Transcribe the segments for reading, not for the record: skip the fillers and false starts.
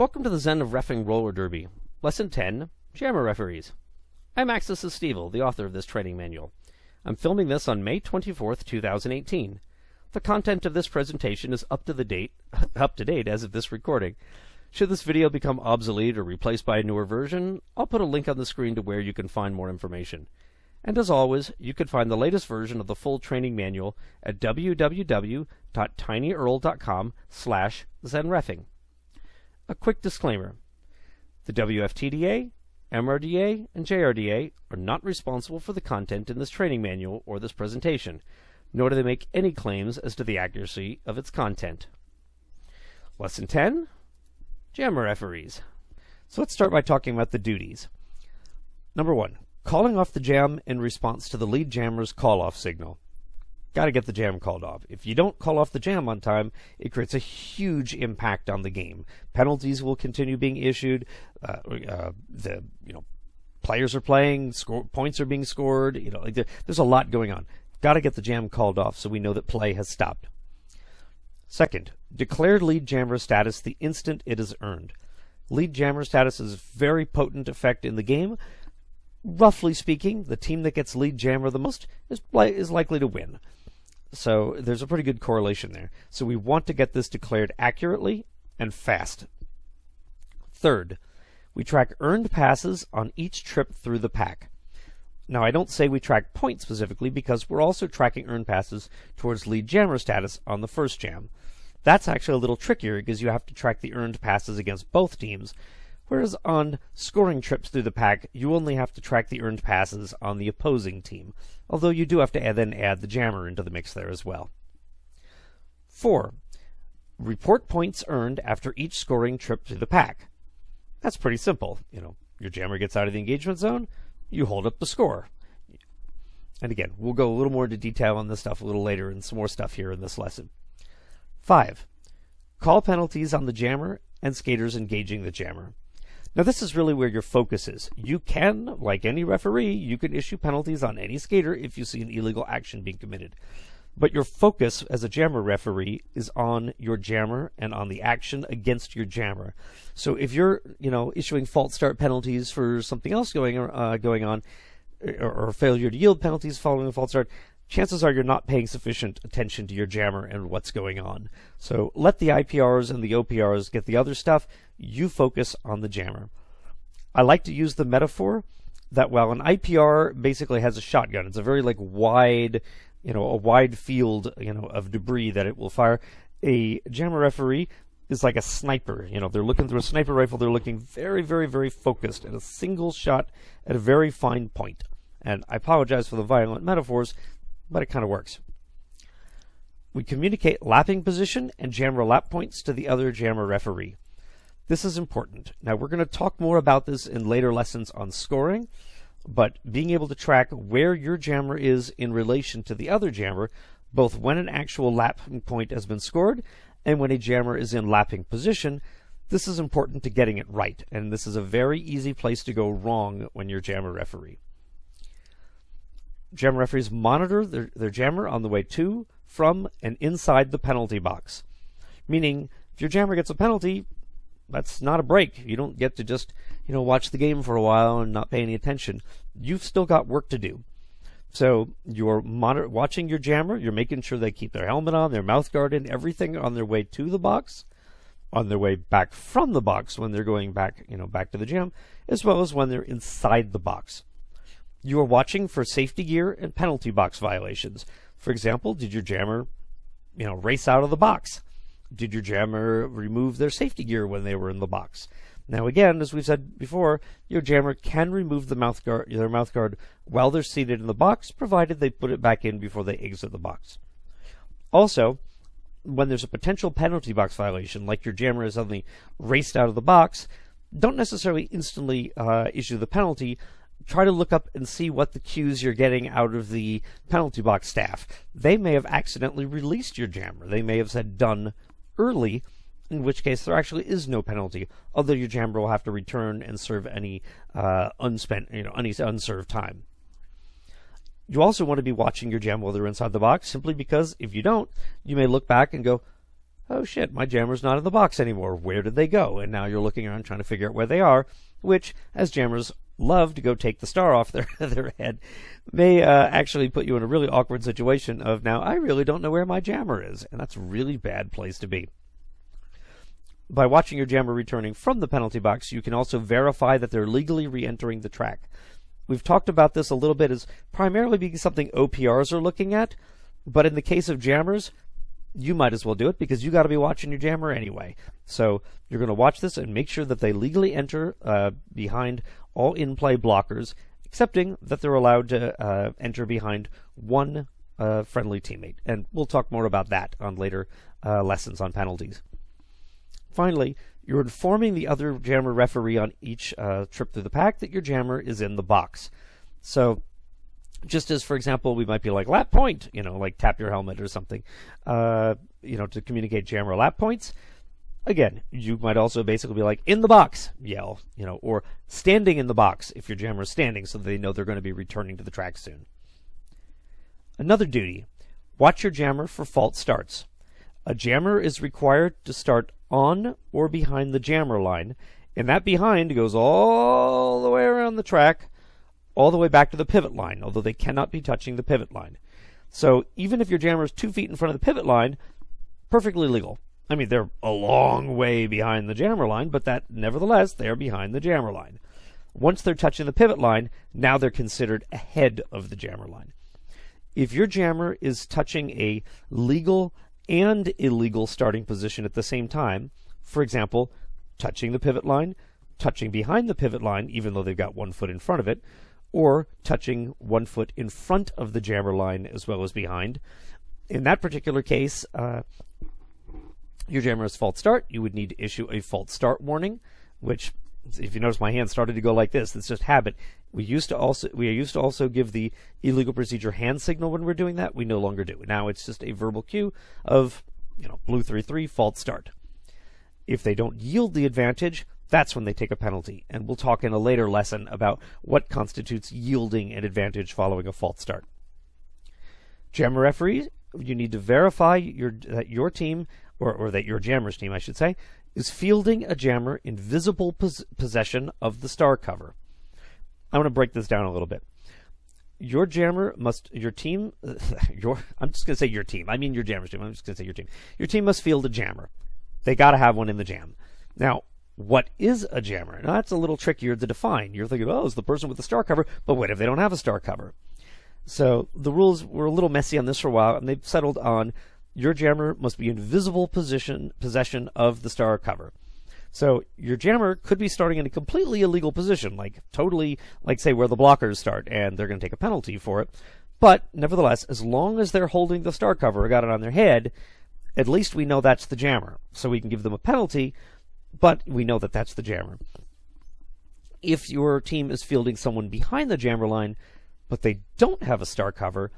Welcome to the Zen of Reffing Roller Derby, Lesson 10, Jammer Referees. I'm Max, this is Steve, the author of this training manual. I'm filming this on May 24th, 2018. The content of this presentation is up to date as of this recording. Should this video become obsolete or replaced by a newer version, I'll put a link on the screen to where you can find more information. And as always, you can find the latest version of the full training manual at www.tinyurl.com/zenreffing. A quick disclaimer. The WFTDA, MRDA, and JRDA are not responsible for the content in this training manual or this presentation, nor do they make any claims as to the accuracy of its content. Lesson 10, Jammer Referees. So let's start by talking about the duties. Number 1, calling off the jam in response to the lead jammer's call-off signal. Got to get the jam called off. If you don't call off the jam on time, it creates a huge impact on the game. Penalties will continue being issued. Players are playing. Points are being scored. There's a lot going on. Got to get the jam called off so we know that play has stopped. Second, declare lead jammer status the instant it is earned. Lead jammer status is a very potent effect in the game. Roughly speaking, the team that gets lead jammer the most is likely to win. So there's a pretty good correlation there. So we want to get this declared accurately and fast. Third, we track earned passes on each trip through the pack. Now, I don't say we track points specifically because we're also tracking earned passes towards lead jammer status on the first jam. That's actually a little trickier because you have to track the earned passes against both teams, whereas on scoring trips through the pack, you only have to track the earned passes on the opposing team, although you do have to then add the jammer into the mix there as well. 4. Report points earned after each scoring trip through the pack. That's pretty simple. Your jammer gets out of the engagement zone, you hold up the score. And again, we'll go a little more into detail on this stuff a little later and some more stuff here in this lesson. 5. Call penalties on the jammer and skaters engaging the jammer. Now this is really where your focus is. You can, like any referee, you can issue penalties on any skater if you see an illegal action being committed. But your focus as a jammer referee is on your jammer and on the action against your jammer. So if you're, issuing false start penalties for something else going on, or failure to yield penalties following a false start, chances are you're not paying sufficient attention to your jammer and what's going on. So let the IPRs and the OPRs get the other stuff. You focus on the jammer. I like to use the metaphor that while an IPR basically has a shotgun, it's a very wide, a wide field, of debris that it will fire. A jammer referee is like a sniper. They're looking through a sniper rifle. They're looking very, very, very focused at a single shot at a very fine point. And I apologize for the violent metaphors, but it kind of works. We communicate lapping position and jammer lap points to the other jammer referee. This is important. Now, we're going to talk more about this in later lessons on scoring, but being able to track where your jammer is in relation to the other jammer, both when an actual lapping point has been scored and when a jammer is in lapping position, this is important to getting it right, and this is a very easy place to go wrong when you're jammer referee. Jammer referees monitor their jammer on the way to, from, and inside the penalty box. Meaning, if your jammer gets a penalty, that's not a break. You don't get to just, watch the game for a while and not pay any attention. You've still got work to do. So you're watching your jammer. You're making sure they keep their helmet on, their mouth guard in, everything on their way to the box, on their way back from the box when they're going back, back to the jam, as well as when they're inside the box. You are watching for safety gear and penalty box violations. For example, did your jammer, race out of the box? Did your jammer remove their safety gear when they were in the box? Now again, as we've said before, your jammer can remove their mouth guard while they're seated in the box, provided they put it back in before they exit the box. Also, when there's a potential penalty box violation, like your jammer has suddenly raced out of the box, don't necessarily instantly issue the penalty. Try to look up and see what the cues you're getting out of the penalty box staff. They may have accidentally released your jammer. They may have said done early, in which case there actually is no penalty, although your jammer will have to return and serve any any unserved time. You also want to be watching your jam while they're inside the box, simply because if you don't, you may look back and go, oh shit, my jammer's not in the box anymore. Where did they go? And now you're looking around trying to figure out where they are, which, as jammers love to go take the star off their head, may actually put you in a really awkward situation of, now I really don't know where my jammer is, and that's a really bad place to be. By watching your jammer returning from the penalty box, you can also verify that they're legally re-entering the track. We've talked about this a little bit as primarily being something OPRs are looking at, but in the case of jammers, you might as well do it because you got to be watching your jammer anyway. So you're going to watch this and make sure that they legally enter behind all in-play blockers, excepting that they're allowed to enter behind one friendly teammate. And we'll talk more about that on later lessons on penalties. Finally, you're informing the other jammer referee on each trip through the pack that your jammer is in the box. So just as, for example, we might be like lap point, like tap your helmet or something, to communicate jammer lap points. Again, you might also basically be like, in the box, yell, or standing in the box if your jammer is standing so they know they're going to be returning to the track soon. Another duty, watch your jammer for false starts. A jammer is required to start on or behind the jammer line, and that behind goes all the way around the track, all the way back to the pivot line, although they cannot be touching the pivot line. So even if your jammer is 2 feet in front of the pivot line, perfectly legal. I mean, they're a long way behind the jammer line, but that nevertheless, they're behind the jammer line. Once they're touching the pivot line, now they're considered ahead of the jammer line. If your jammer is touching a legal and illegal starting position at the same time, for example, touching the pivot line, touching behind the pivot line, even though they've got 1 foot in front of it, or touching 1 foot in front of the jammer line as well as behind. In that particular case, your jammer has false start. You would need to issue a false start warning, which, if you notice my hand started to go like this, it's just habit. We used to also give the illegal procedure hand signal when we're doing that. We no longer do. Now it's just a verbal cue of, blue 3-3, false start. If they don't yield the advantage, that's when they take a penalty. And we'll talk in a later lesson about what constitutes yielding an advantage following a false start. Jammer referees, you need to verify that your team, or that your jammer's team, I should say, is fielding a jammer in visible possession of the star cover. I want to break this down a little bit. Your jammer must, your team, I'm just going to say your team. I mean your jammer's team. I'm just going to say your team. Your team must field a jammer. They got to have one in the jam. Now, what is a jammer? Now, that's a little trickier to define. You're thinking, oh, it's the person with the star cover, but what if they don't have a star cover? So the rules were a little messy on this for a while, and they've settled on your jammer must be in visible possession of the star cover. So your jammer could be starting in a completely illegal position, like totally, like say where the blockers start, and they're going to take a penalty for it. But nevertheless, as long as they're holding the star cover or got it on their head, at least we know that's the jammer. So we can give them a penalty, but we know that that's the jammer. If your team is fielding someone behind the jammer line, but they don't have a star cover,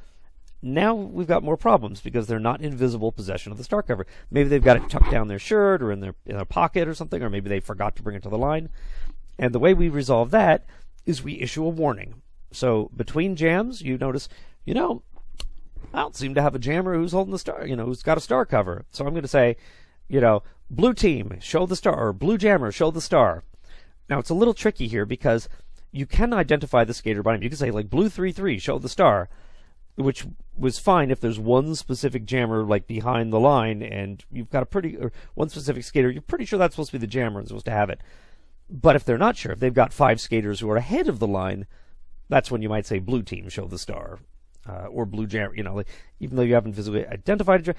now we've got more problems because they're not in visible possession of the star cover. Maybe they've got it tucked down their shirt or in their pocket or something, or maybe they forgot to bring it to the line. And the way we resolve that is we issue a warning. So between jams, you notice, I don't seem to have a jammer who's holding the star, who's got a star cover. So I'm going to say, blue team, show the star, or blue jammer, show the star. Now it's a little tricky here because you can identify the skater by name. You can say like blue 3-3, show the star, which was fine if there's one specific jammer like behind the line and you've got one specific skater, you're pretty sure that's supposed to be the jammer and supposed to have it. But if they're not sure, if they've got 5 skaters who are ahead of the line, that's when you might say blue team, show the star, or blue jammer, even though you haven't visibly identified it,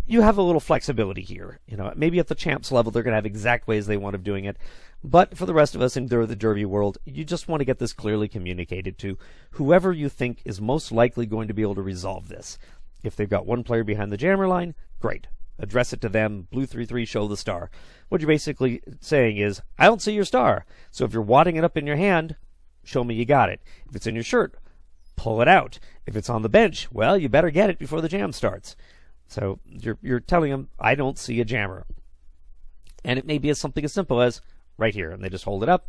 you have a little flexibility here. Maybe at the champs level, they're going to have exact ways they want of doing it. But for the rest of us in the Derby world, you just want to get this clearly communicated to whoever you think is most likely going to be able to resolve this. If they've got one player behind the jammer line, great. Address it to them, blue 3-3, show the star. What you're basically saying is, I don't see your star. So if you're wadding it up in your hand, show me you got it. If it's in your shirt, pull it out. If it's on the bench, well, you better get it before the jam starts. So you're telling them, I don't see a jammer. And it may be something as simple as right here, and they just hold it up,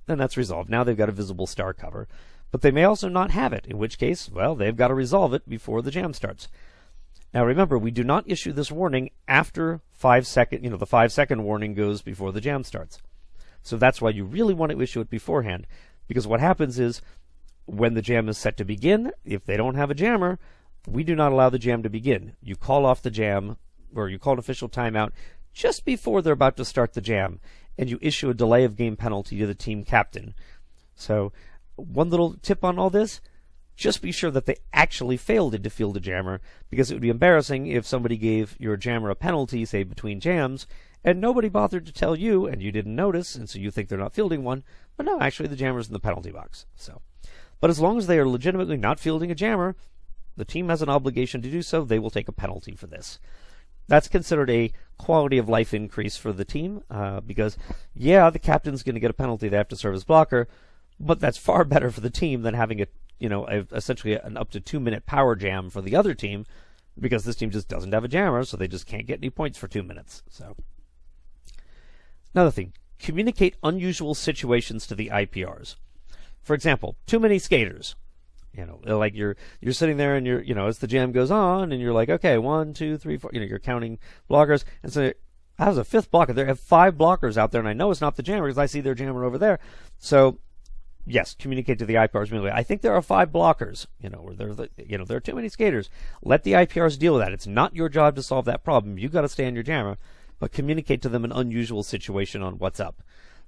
then that's resolved. Now they've got a visible star cover. But they may also not have it, in which case, well, they've got to resolve it before the jam starts. Now remember, we do not issue this warning after 5 second, the 5-second warning goes before the jam starts. So that's why you really want to issue it beforehand, because what happens is when the jam is set to begin, if they don't have a jammer, we do not allow the jam to begin. You call off the jam, or you call an official timeout just before they're about to start the jam, and you issue a delay of game penalty to the team captain. So one little tip on all this, just be sure that they actually failed to defield a jammer, because it would be embarrassing if somebody gave your jammer a penalty, say between jams, and nobody bothered to tell you, and you didn't notice, and so you think they're not fielding one, but no, actually the jammer's in the penalty box. But as long as they are legitimately not fielding a jammer, the team has an obligation to do so. They will take a penalty for this. That's considered a quality of life increase for the team, because, yeah, the captain's going to get a penalty. They have to serve as blocker, but that's far better for the team than having essentially an up to 2-minute power jam for the other team, because this team just doesn't have a jammer, so they just can't get any points for 2 minutes. So, another thing, communicate unusual situations to the IPRs. For example, too many skaters. Like you're sitting there and as the jam goes on and you're like, okay, 1, 2, 3, 4, you're counting blockers, and so I was a 5th blocker. There have 5 blockers out there, and I know it's not the jammer because I see their jammer over there. So, yes, communicate to the IPRs immediately. I think there are 5 blockers, or there are too many skaters. Let the IPRs deal with that. It's not your job to solve that problem. You've got to stay on your jammer, but communicate to them an unusual situation on what's up.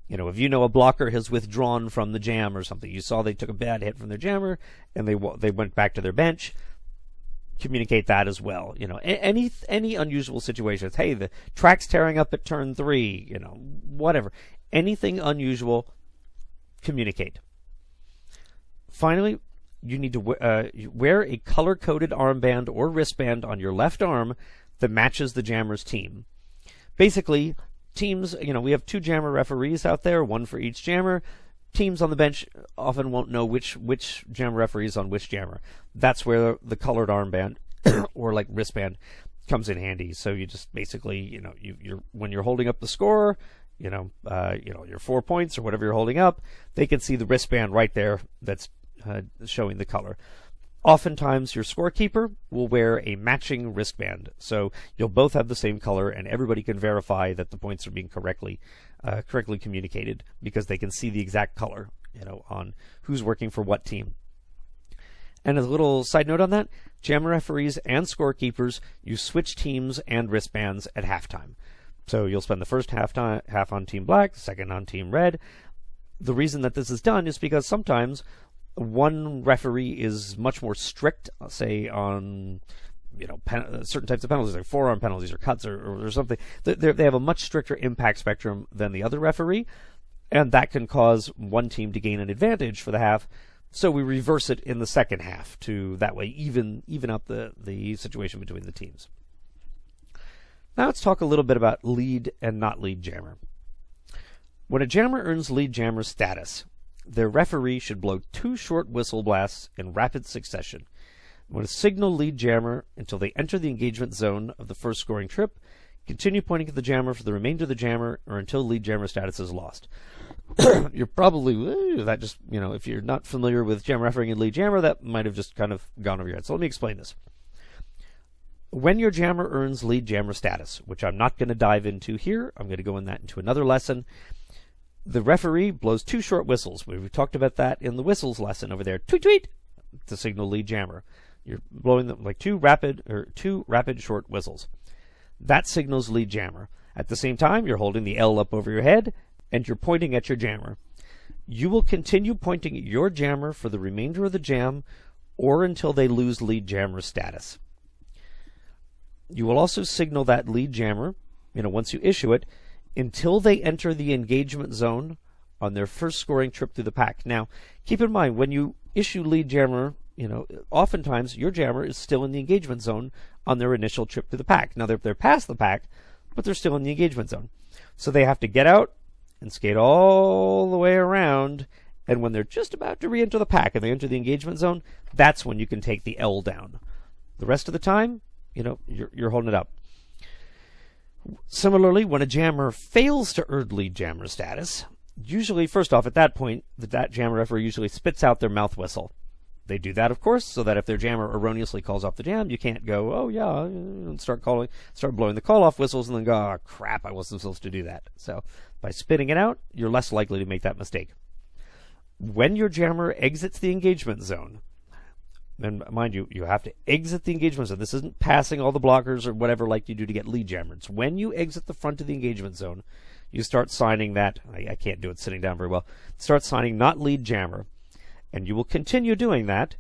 If a blocker has withdrawn from the jam or something, you saw they took a bad hit from their jammer and they went back to their bench, communicate that as well. Any unusual situations. Hey, the track's tearing up at turn 3, whatever. Anything unusual, communicate. Finally, you need to wear a color-coded armband or wristband on your left arm that matches the jammer's team. Basically, teams, we have 2 jammer referees out there, 1 for each jammer. Teams on the bench often won't know which jammer referee is on which jammer. That's where the colored armband or like wristband comes in handy. So you just basically, you're when you're holding up the score, your 4 points or whatever you're holding up, they can see the wristband right there that's showing the color. Oftentimes, your scorekeeper will wear a matching wristband, so you'll both have the same color, and everybody can verify that the points are being correctly communicated, because they can see the exact color, on who's working for what team. And as a little side note on that, jammer referees and scorekeepers, you switch teams and wristbands at halftime. So you'll spend the first half on Team Black, the second on Team Red. The reason that this is done is because sometimes one referee is much more strict, say, on certain types of penalties, like forearm penalties or cuts or something. They have a much stricter impact spectrum than the other referee, and that can cause one team to gain an advantage for the half. So we reverse it in the second half to that way even out the situation between the teams. Now let's talk a little bit about lead and not lead jammer. When a jammer earns lead jammer status, their referee should blow 2 short whistle blasts in rapid succession. When a signal lead jammer until they enter the engagement zone of the first scoring trip, continue pointing at the jammer for the remainder of the jammer or until lead jammer status is lost. You're probably, that just, if you're not familiar with jammer refereeing and lead jammer, that might have just kind of gone over your head. So let me explain this. When your jammer earns lead jammer status, which I'm not going to dive into here, I'm going to go into another lesson. The referee blows 2 short whistles. We talked about that in the whistles lesson over there. Tweet, tweet, to signal lead jammer. You're blowing them like 2 rapid short whistles. That signals lead jammer. At the same time, you're holding the L up over your head and you're pointing at your jammer. You will continue pointing at your jammer for the remainder of the jam or until they lose lead jammer status. You will also signal that lead jammer, once you issue it, until they enter the engagement zone on their first scoring trip through the pack. Now, keep in mind, when you issue lead jammer, oftentimes your jammer is still in the engagement zone on their initial trip through the pack. Now, they're past the pack, but they're still in the engagement zone. So they have to get out and skate all the way around, and when they're just about to re-enter the pack and they enter the engagement zone, that's when you can take the L down. The rest of the time, you're holding it up. Similarly, when a jammer fails to earn lead jammer status, usually, first off, at that point, that jammer referee usually spits out their mouth whistle. They do that, of course, so that if their jammer erroneously calls off the jam, you can't go, oh yeah, and start blowing the call-off whistles, and then go, oh crap, I wasn't supposed to do that. So by spitting it out, you're less likely to make that mistake. When your jammer exits the engagement zone, and mind you, you have to exit the engagement zone. This isn't passing all the blockers or whatever like you do to get lead jammer. It's when you exit the front of the engagement zone, you start signing that. I can't do it sitting down very well. Start signing not lead jammer. And you will continue doing that,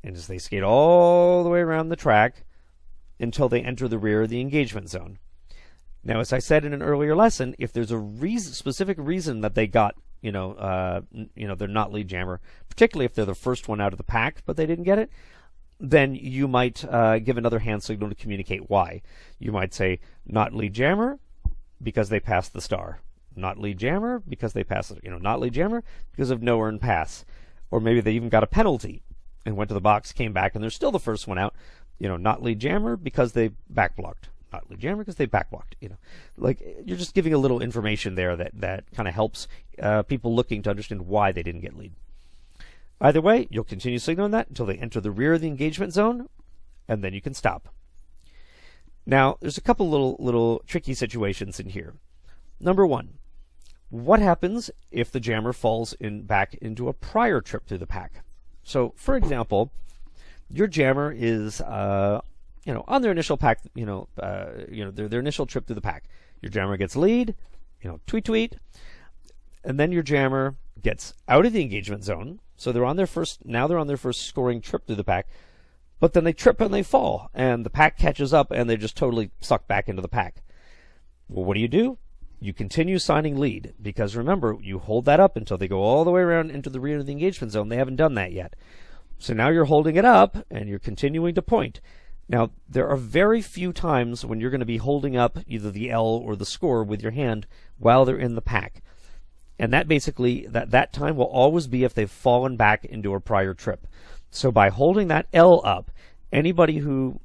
and as they skate all the way around the track until they enter the rear of the engagement zone. Now, as I said in an earlier lesson, if there's a specific reason that they got, they're not lead jammer, particularly if they're the first one out of the pack, but they didn't get it, then you might give another hand signal to communicate why. You might say, not lead jammer, because they passed the star. Not lead jammer, because they passed, not lead jammer, because of no earned pass. Or maybe they even got a penalty and went to the box, came back, and they're still the first one out. Not lead jammer because they back blocked. Not lead jammer because they back blocked. Like you're just giving a little information there that kind of helps people looking to understand why they didn't get lead. Either way, you'll continue signaling that until they enter the rear of the engagement zone, and then you can stop. Now, there's a couple little tricky situations in here. Number one. What happens if the jammer falls back into a prior trip through the pack? So, for example, your jammer is, on their initial pack, their initial trip through the pack. Your jammer gets lead, tweet, tweet, and then your jammer gets out of the engagement zone. So they're on their first scoring trip through the pack, but then they trip and they fall, and the pack catches up, and they just totally suck back into the pack. Well, what do? You continue signing lead, because remember, you hold that up until they go all the way around into the rear of the engagement zone. They haven't done that yet. So now you're holding it up, and you're continuing to point. Now, there are very few times when you're going to be holding up either the L or the score with your hand while they're in the pack. And that basically, that time will always be if they've fallen back into a prior trip. So by holding that L up, anybody who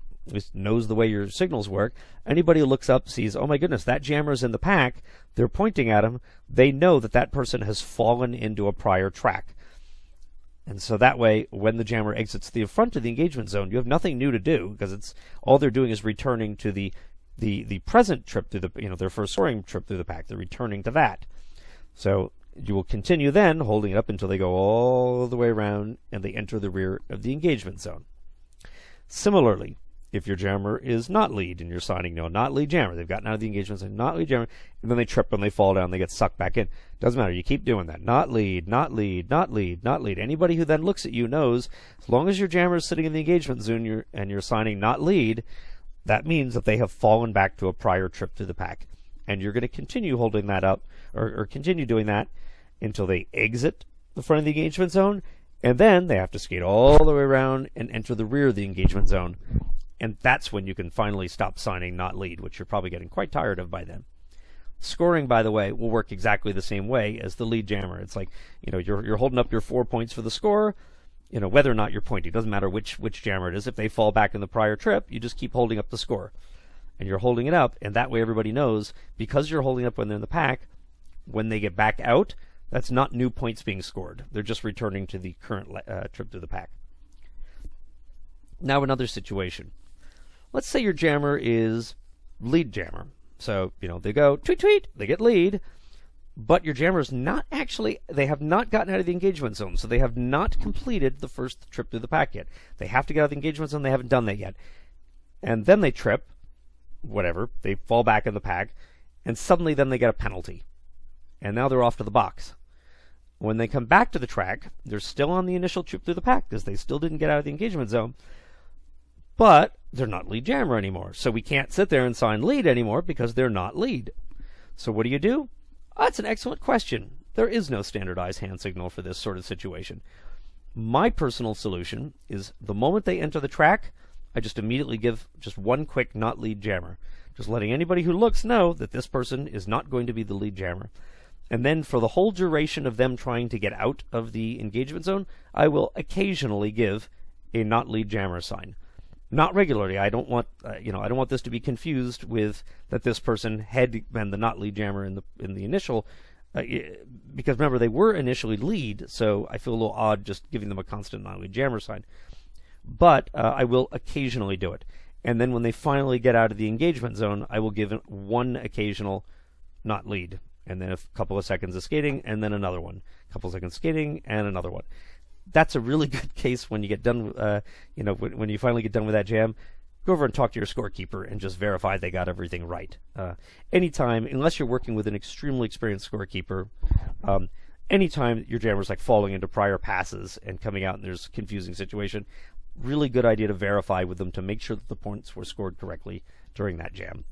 knows the way your signals work, anybody who looks up sees, oh my goodness, that jammer's in the pack, they're pointing at him, they know that person has fallen into a prior track. And so that way, when the jammer exits the front of the engagement zone, you have nothing new to do, because it's all they're doing is returning to the present trip through their first scoring trip through the pack. They're returning to that. So you will continue then holding it up until they go all the way around and they enter the rear of the engagement zone. Similarly, if your jammer is not lead and you're signing no, not lead jammer, they've gotten out of the engagement zone, not lead jammer, and then they trip and they fall down, they get sucked back in. Doesn't matter, you keep doing that. Not lead, not lead, not lead, not lead. Anybody who then looks at you knows, as long as your jammer is sitting in the engagement zone and you're signing not lead, that means that they have fallen back to a prior trip to the pack. And you're going to continue holding that up, or continue doing that until they exit the front of the engagement zone, and then they have to skate all the way around and enter the rear of the engagement zone. And that's when you can finally stop signing not lead, which you're probably getting quite tired of by then. Scoring, by the way, will work exactly the same way as the lead jammer. It's like, you're holding up your 4 points for the score, whether or not you're pointing. It doesn't matter which jammer it is. If they fall back in the prior trip, you just keep holding up the score. And you're holding it up, and that way everybody knows, because you're holding up when they're in the pack, when they get back out, that's not new points being scored. They're just returning to the current trip through the pack. Now another situation. Let's say your jammer is lead jammer. So, they go tweet, tweet, they get lead, but your jammer is not actually, they have not gotten out of the engagement zone, so they have not completed the first trip through the pack yet. They have to get out of the engagement zone, they haven't done that yet. And then they trip, whatever, they fall back in the pack, and suddenly then they get a penalty. And now they're off to the box. When they come back to the track, they're still on the initial trip through the pack, because they still didn't get out of the engagement zone, but they're not lead jammer anymore. So we can't sit there and sign lead anymore because they're not lead. So what do? That's an excellent question. There is no standardized hand signal for this sort of situation. My personal solution is the moment they enter the track, I just immediately give just one quick not lead jammer. Just letting anybody who looks know that this person is not going to be the lead jammer. And then for the whole duration of them trying to get out of the engagement zone, I will occasionally give a not lead jammer sign. Not regularly. I don't want I don't want this to be confused with that this person had been the not lead jammer in the initial because remember, they were initially lead, so I feel a little odd just giving them a constant non-lead jammer sign. But I will occasionally do it. And then when they finally get out of the engagement zone, I will give one occasional not lead. And then a couple of seconds of skating, and then another one. A couple of seconds skating, and another one. That's a really good case when you get done, when you finally get done with that jam. Go over and talk to your scorekeeper and just verify they got everything right. Anytime, unless you're working with an extremely experienced scorekeeper, anytime your jammer's like falling into prior passes and coming out and there's a confusing situation, really good idea to verify with them to make sure that the points were scored correctly during that jam.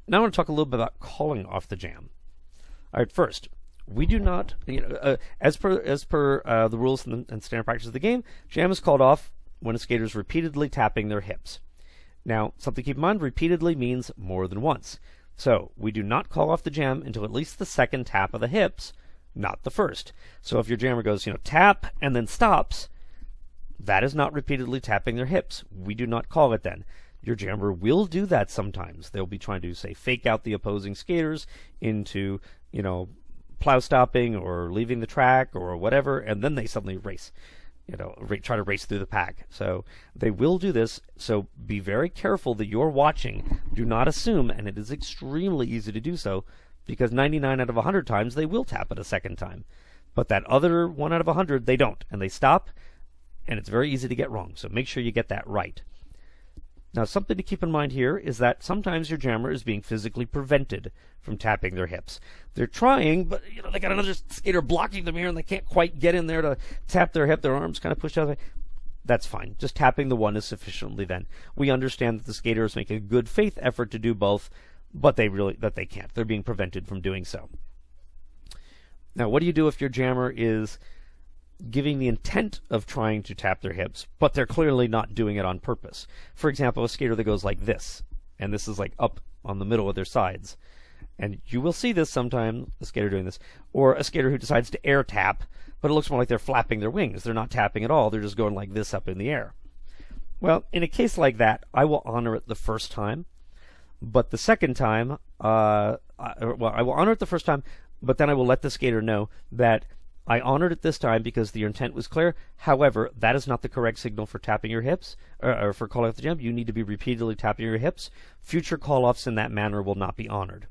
Now I want to talk a little bit about calling off the jam. All right, first, we do not, as per the rules and standard practice of the game, jam is called off when a skater is repeatedly tapping their hips. Now, something to keep in mind, repeatedly means more than once. So, we do not call off the jam until at least the second tap of the hips, not the first. So if your jammer goes, tap and then stops, that is not repeatedly tapping their hips. We do not call it then. Your jammer will do that sometimes. They'll be trying to, say, fake out the opposing skaters into, plow stopping or leaving the track or whatever, and then they suddenly race. Try to race through the pack. So they will do this, so be very careful that you're watching. Do not assume, and it is extremely easy to do so, because 99 out of 100 times they will tap it a second time. But that other 1 out of 100, they don't, and they stop, and it's very easy to get wrong, so make sure you get that right. Now, something to keep in mind here is that sometimes your jammer is being physically prevented from tapping their hips. They're trying, but they got another skater blocking them here, and they can't quite get in there to tap their hip. Their arms kind of pushed out. That's fine. Just tapping the one is sufficiently then. We understand that the skater is making a good faith effort to do both, but they can't. They're being prevented from doing so. Now, what do you do if your jammer is giving the intent of trying to tap their hips, but they're clearly not doing it on purpose? For example, a skater that goes like this, and this is like up on the middle of their sides. And you will see this sometimes, a skater doing this, or a skater who decides to air tap, but it looks more like they're flapping their wings. They're not tapping at all. They're just going like this up in the air. Well, in a case like that, I will honor it the first time, but the second time, I will honor it the first time, but then I will let the skater know that I honored it this time because the intent was clear. However, that is not the correct signal for tapping your hips, or for calling off the jam. You need to be repeatedly tapping your hips. Future call-offs in that manner will not be honored.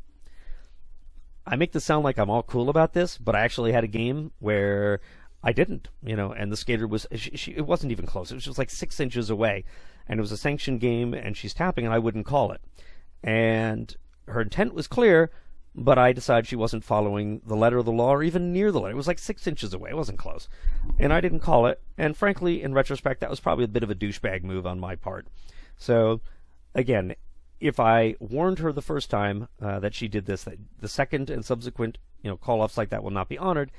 I make this sound like I'm all cool about this, but I actually had a game where I didn't, and the skater was, it wasn't even close. It was just like 6 inches away, and it was a sanctioned game, and she's tapping, and I wouldn't call it. And her intent was clear, but I decided she wasn't following the letter of the law or even near the letter. It was like 6 inches away. It wasn't close. And I didn't call it. And frankly, in retrospect, that was probably a bit of a douchebag move on my part. So, again, if I warned her the first time that she did this, that the second and subsequent call-offs like that will not be honored,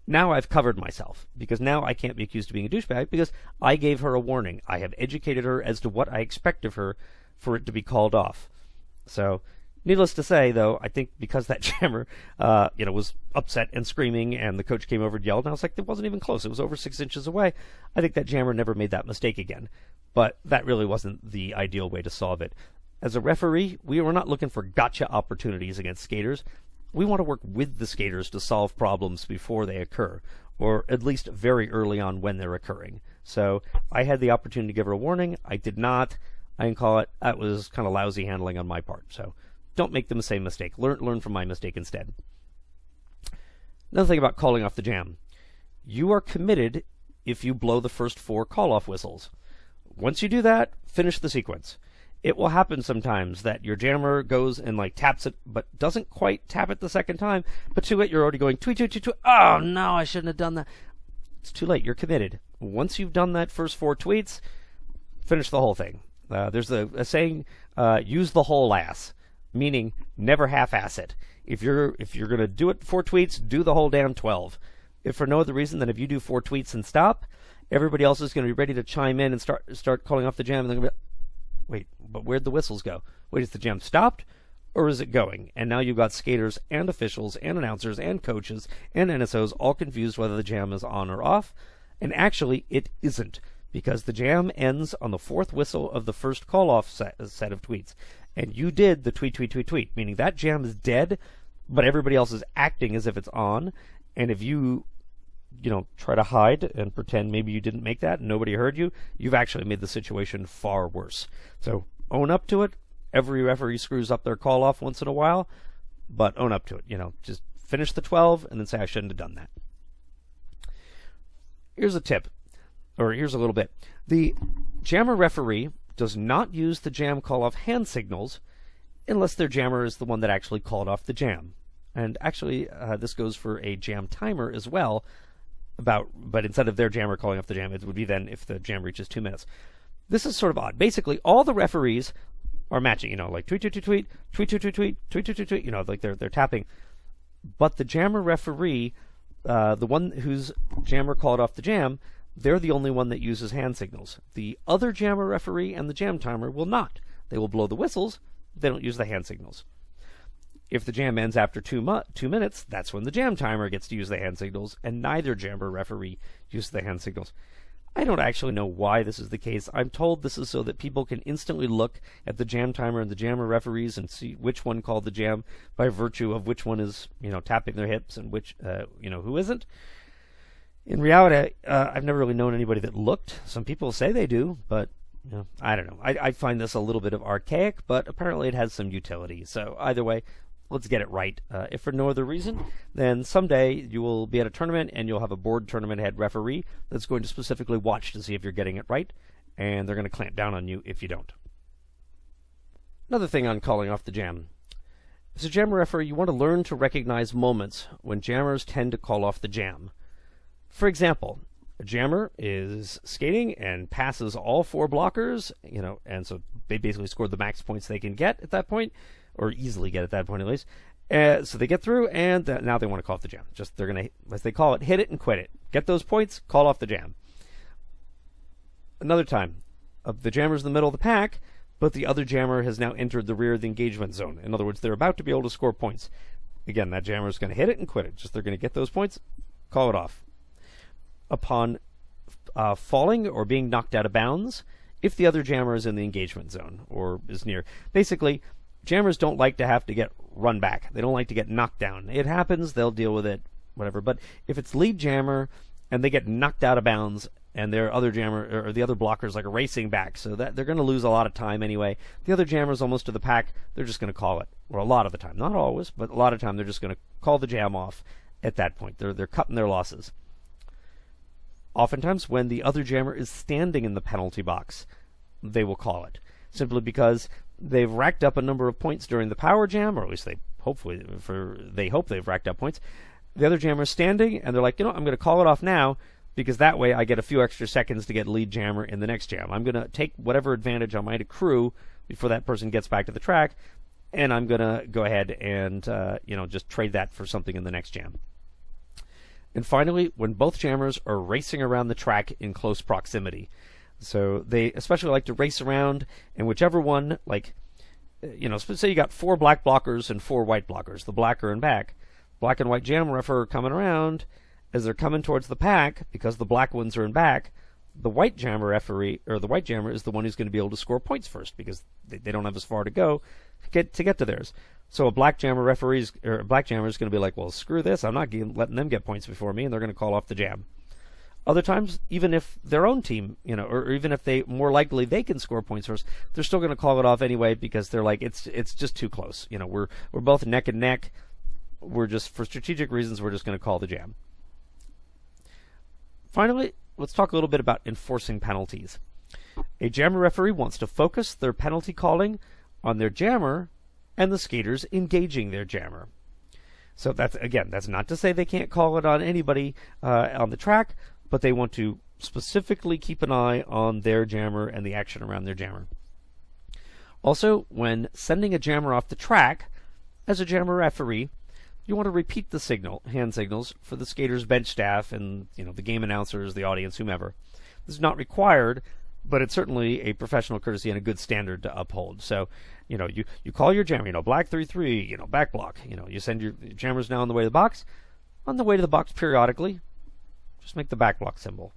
now I've covered myself, because now I can't be accused of being a douchebag because I gave her a warning. I have educated her as to what I expect of her for it to be called off. So, needless to say, though, I think because that jammer, was upset and screaming, and the coach came over and yelled, and I was like, it wasn't even close. It was over 6 inches away. I think that jammer never made that mistake again. But that really wasn't the ideal way to solve it. As a referee, we were not looking for gotcha opportunities against skaters. We want to work with the skaters to solve problems before they occur, or at least very early on when they're occurring. So I had the opportunity to give her a warning. I did not. I didn't call it. That was kind of lousy handling on my part. So don't make the same mistake. Learn from my mistake instead. Another thing about calling off the jam. You are committed if you blow the first 4 call-off whistles. Once you do that, finish the sequence. It will happen sometimes that your jammer goes and taps it, but doesn't quite tap it the second time. But to it, you're already going tweet, tweet, tweet, tweet. Oh no, I shouldn't have done that. It's too late. You're committed. Once you've done that first 4 tweets, finish the whole thing. There's a saying: use the whole ass, meaning never half-ass it. If you're gonna do it 4 tweets, do the whole damn 12. If for no other reason than if you do 4 tweets and stop, everybody else is going to be ready to chime in and start calling off the jam, and they're going to be, wait, but where'd the whistles go? Wait, is the jam stopped, or is it going? And now you've got skaters and officials and announcers and coaches and NSOs all confused whether the jam is on or off. And actually, it isn't, because the jam ends on the 4th whistle of the first call-off set of tweets. And you did the tweet, tweet, tweet, tweet, meaning that jam is dead but everybody else is acting as if it's on, and if you try to hide and pretend maybe you didn't make that and nobody heard you, you've actually made the situation far worse. So own up to it. Every referee screws up their call off once in a while, but own up to it. Just finish the 12 and then say, I shouldn't have done that. Here's a tip, or here's a little bit. The jammer referee does not use the jam call off hand signals unless their jammer is the one that actually called off the jam. And actually, this goes for a jam timer as well, but instead of their jammer calling off the jam, it would be then if the jam reaches 2 minutes. This is sort of odd. Basically, all the referees are matching, like tweet, tweet, tweet, tweet, tweet, tweet, tweet, tweet, tweet, tweet, tweet, tweet, like they're tapping. But the jammer referee, the one whose jammer called off the jam, they're the only one that uses hand signals. The other jammer referee and the jam timer will not. They will blow the whistles. They don't use the hand signals. If the jam ends after 2 minutes, that's when the jam timer gets to use the hand signals, and neither jammer referee uses the hand signals. I don't actually know why this is the case. I'm told this is so that people can instantly look at the jam timer and the jammer referees and see which one called the jam by virtue of which one is, tapping their hips and which, who isn't. In reality, I've never really known anybody that looked. Some people say they do, but I don't know. I find this a little bit of archaic, but apparently it has some utility. So either way, let's get it right. If for no other reason, then someday you will be at a tournament and you'll have a board tournament head referee that's going to specifically watch to see if you're getting it right, and they're going to clamp down on you if you don't. Another thing on calling off the jam. As a jammer referee, you want to learn to recognize moments when jammers tend to call off the jam. For example, a jammer is skating and passes all 4 blockers, and so they basically scored the max points they can get at that point, or easily get at that point at least. So they get through, and now they want to call off the jam. They're going to, as they call it, hit it and quit it. Get those points, call off the jam. Another time, the jammer's in the middle of the pack, but the other jammer has now entered the rear of the engagement zone. In other words, they're about to be able to score points. Again, that jammer's going to hit it and quit it. They're going to get those points, call it off. Upon falling or being knocked out of bounds, if the other jammer is in the engagement zone or is near. Basically, jammers don't like to have to get run back. They don't like to get knocked down. It happens, they'll deal with it, whatever. But if it's lead jammer and they get knocked out of bounds and their other jammer or the other blockers like racing back, so that they're going to lose a lot of time anyway. The other jammer's almost to the pack, they're just going to call it. Or a lot of the time, not always, but a lot of the time they're just going to call the jam off at that point. They're cutting their losses. Oftentimes, when the other jammer is standing in the penalty box, they will call it, simply because they've racked up a number of points during the power jam, or at least they hope they've racked up points. The other jammer is standing, and they're like, I'm going to call it off now, because that way I get a few extra seconds to get lead jammer in the next jam. I'm going to take whatever advantage I might accrue before that person gets back to the track, and I'm going to go ahead and just trade that for something in the next jam. And finally, when both jammers are racing around the track in close proximity. So they especially like to race around, and whichever one, say you got 4 black blockers and 4 white blockers. The black are in back. Black and white jammer referee are coming around. As they're coming towards the pack, because the black ones are in back, the white jammer referee, or the white jammer, is the one who's going to be able to score points first, because they don't have as far to go to get to theirs. So a black jammer is going to be like, well, screw this, I'm not letting them get points before me, and they're going to call off the jam. Other times, even if their own team, or even if they more likely they can score points first, they're still going to call it off anyway, because they're like, it's just too close. We're both neck and neck. We're just, for strategic reasons, we're just going to call the jam. Finally, let's talk a little bit about enforcing penalties. A jammer referee wants to focus their penalty calling on their jammer and the skaters engaging their jammer. So that's not to say they can't call it on anybody on the track, but they want to specifically keep an eye on their jammer and the action around their jammer. Also, when sending a jammer off the track, as a jammer referee, you want to repeat the hand signals for the skaters' bench staff and the game announcers, the audience, whomever. This is not required, but it's certainly a professional courtesy and a good standard to uphold. So, you call your jammer, black 3-3, back block. You send your jammers now on the way to the box. On the way to the box periodically, just make the back block symbol.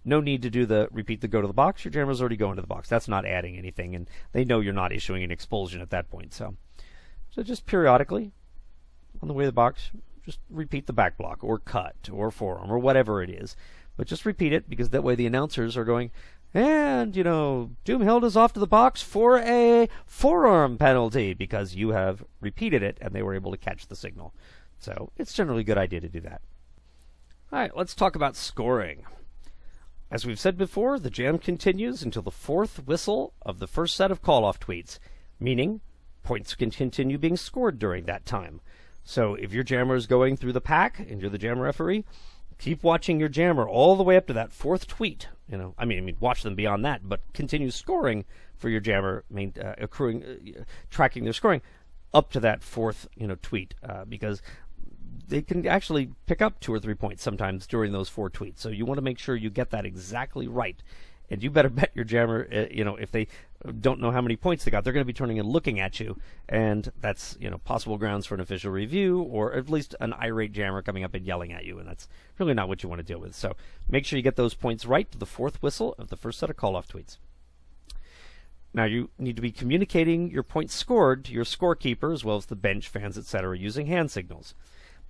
No need to do repeat the go to the box. Your jammer's already going to the box. That's not adding anything, and they know you're not issuing an expulsion at that point. So just periodically, on the way to the box, just repeat the back block or cut or forearm or whatever it is. But just repeat it, because that way the announcers are going, and, Doomhild is off to the box for a forearm penalty, because you have repeated it and they were able to catch the signal. So it's generally a good idea to do that. All right, let's talk about scoring. As we've said before, the jam continues until the fourth whistle of the first set of call-off tweets, meaning points can continue being scored during that time. So if your jammer is going through the pack and you're the jammer referee, keep watching your jammer all the way up to that fourth tweet. I mean, watch them beyond that, but continue scoring for your jammer, tracking their scoring up to that fourth, tweet, because they can actually pick up 2 or 3 points sometimes during those 4 tweets. So you want to make sure you get that exactly right. And you better bet your jammer, if they don't know how many points they got, they're going to be turning and looking at you. And that's, possible grounds for an official review, or at least an irate jammer coming up and yelling at you. And that's really not what you want to deal with. So make sure you get those points right to the fourth whistle of the first set of call-off tweets. Now, you need to be communicating your points scored to your scorekeeper, as well as the bench, fans, etc., using hand signals.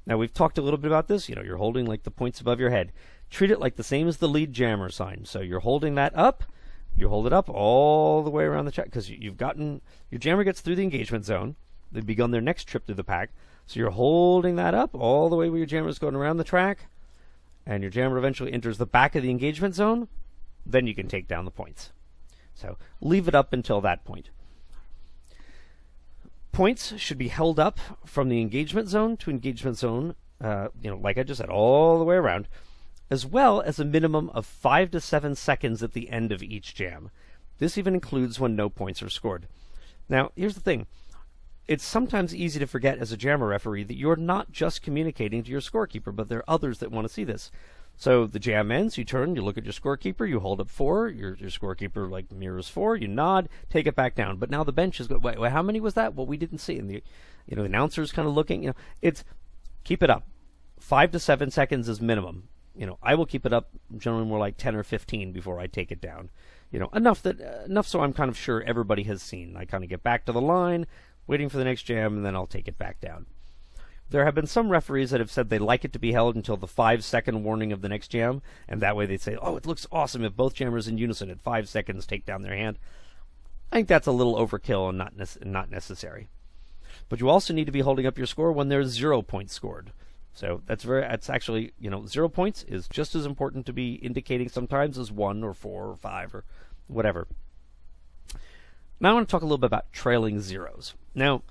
Now, we've talked a little bit about this. You're holding like the points above your head. Treat it like the same as the lead jammer sign. So you're holding that up. You hold it up all the way around the track, because your jammer gets through the engagement zone. They've begun their next trip through the pack. So you're holding that up all the way where your jammer is going around the track, and your jammer eventually enters the back of the engagement zone. Then you can take down the points. So leave it up until that point. Points should be held up from the engagement zone to engagement zone, like I just said, all the way around, as well as a minimum of 5 to 7 seconds at the end of each jam. This even includes when no points are scored. Now, here's the thing. It's sometimes easy to forget as a jammer referee that you're not just communicating to your scorekeeper, but there are others that want to see this. So the jam ends, you turn, you look at your scorekeeper, you hold up 4, your scorekeeper mirrors 4, you nod, take it back down. But now the bench is going, wait, how many was that? Well, we didn't see. And the announcer's kind of looking, it's, keep it up. 5 to 7 seconds is minimum. I will keep it up generally more like 10 or 15 before I take it down. Enough so I'm kind of sure everybody has seen. I kind of get back to the line, waiting for the next jam, and then I'll take it back down. There have been some referees that have said they like it to be held until the 5-second warning of the next jam, and that way they say, oh, it looks awesome if both jammers in unison at 5 seconds take down their hand. I think that's a little overkill and not necessary. But you also need to be holding up your score when there's 0 points scored. So that's actually, 0 points is just as important to be indicating sometimes as 1 or 4 or 5 or whatever. Now I want to talk a little bit about trailing zeros. Now,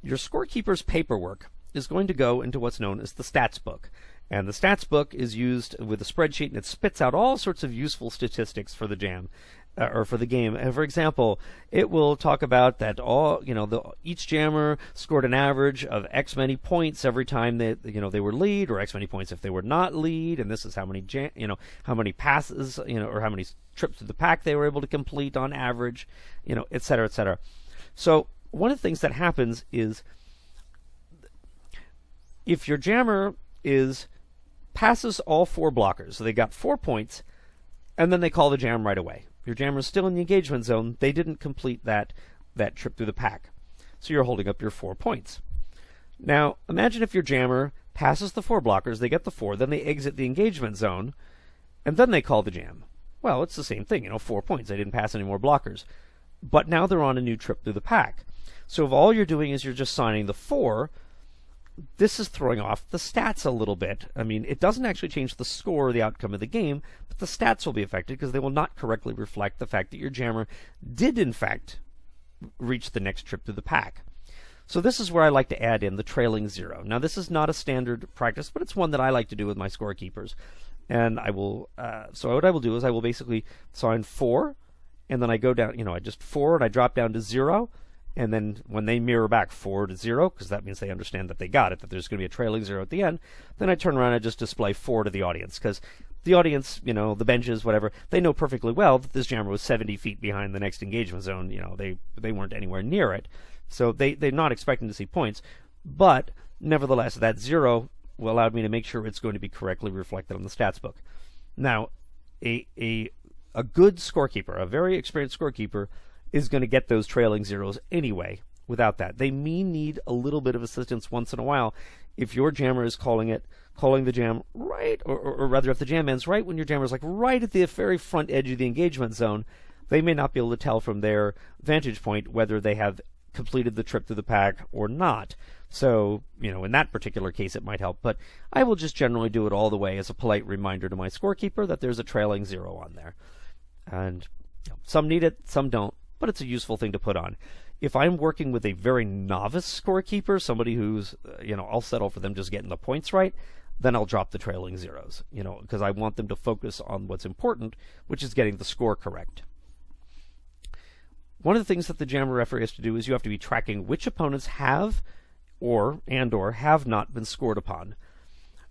your scorekeeper's paperwork is going to go into what's known as the stats book. And the stats book is used with a spreadsheet, and it spits out all sorts of useful statistics for the jam, or for the game. And for example, it will talk about that each jammer scored an average of X many points every time they were lead, or X many points if they were not lead, and this is how many how many passes, or how many trips through the pack they were able to complete on average, et cetera, et cetera. So one of the things that happens is, if your jammer passes all 4 blockers, so they got 4 points, and then they call the jam right away. Your jammer is still in the engagement zone. They didn't complete that trip through the pack. So you're holding up your 4 points. Now, imagine if your jammer passes the 4 blockers, they get the 4, then they exit the engagement zone, and then they call the jam. Well, it's the same thing, 4 points. They didn't pass any more blockers. But now they're on a new trip through the pack. So if all you're doing is you're just signing the 4, this is throwing off the stats a little bit. I mean, it doesn't actually change the score or the outcome of the game, but the stats will be affected because they will not correctly reflect the fact that your jammer did, in fact, reach the next trip through the pack. So this is where I like to add in the trailing 0. Now, this is not a standard practice, but it's one that I like to do with my scorekeepers. And I will, so what I will do is I will basically sign 4, and then I go down, I just 4, and I drop down to 0. And then when they mirror back 4 to 0, because that means they understand that they got it, that there's going to be a trailing 0 at the end, then I turn around and just display 4 to the audience, because the audience, the benches, whatever, they know perfectly well that this jammer was 70 feet behind the next engagement zone. They weren't anywhere near it. So they're not expecting to see points. But nevertheless, that 0 will allow me to make sure it's going to be correctly reflected on the stats book. Now, a good scorekeeper, a very experienced scorekeeper, is going to get those trailing zeros anyway without that. They may need a little bit of assistance once in a while if your jammer is calling the jam right, or rather if the jam ends right when your jammer is like right at the very front edge of the engagement zone, they may not be able to tell from their vantage point whether they have completed the trip through the pack or not. So, in that particular case it might help, but I will just generally do it all the way as a polite reminder to my scorekeeper that there's a trailing 0 on there. And some need it, some don't, but it's a useful thing to put on. If I'm working with a very novice scorekeeper, somebody who's, I'll settle for them just getting the points right, then I'll drop the trailing 0s, because I want them to focus on what's important, which is getting the score correct. One of the things that the jammer referee has to do is you have to be tracking which opponents have or have not been scored upon.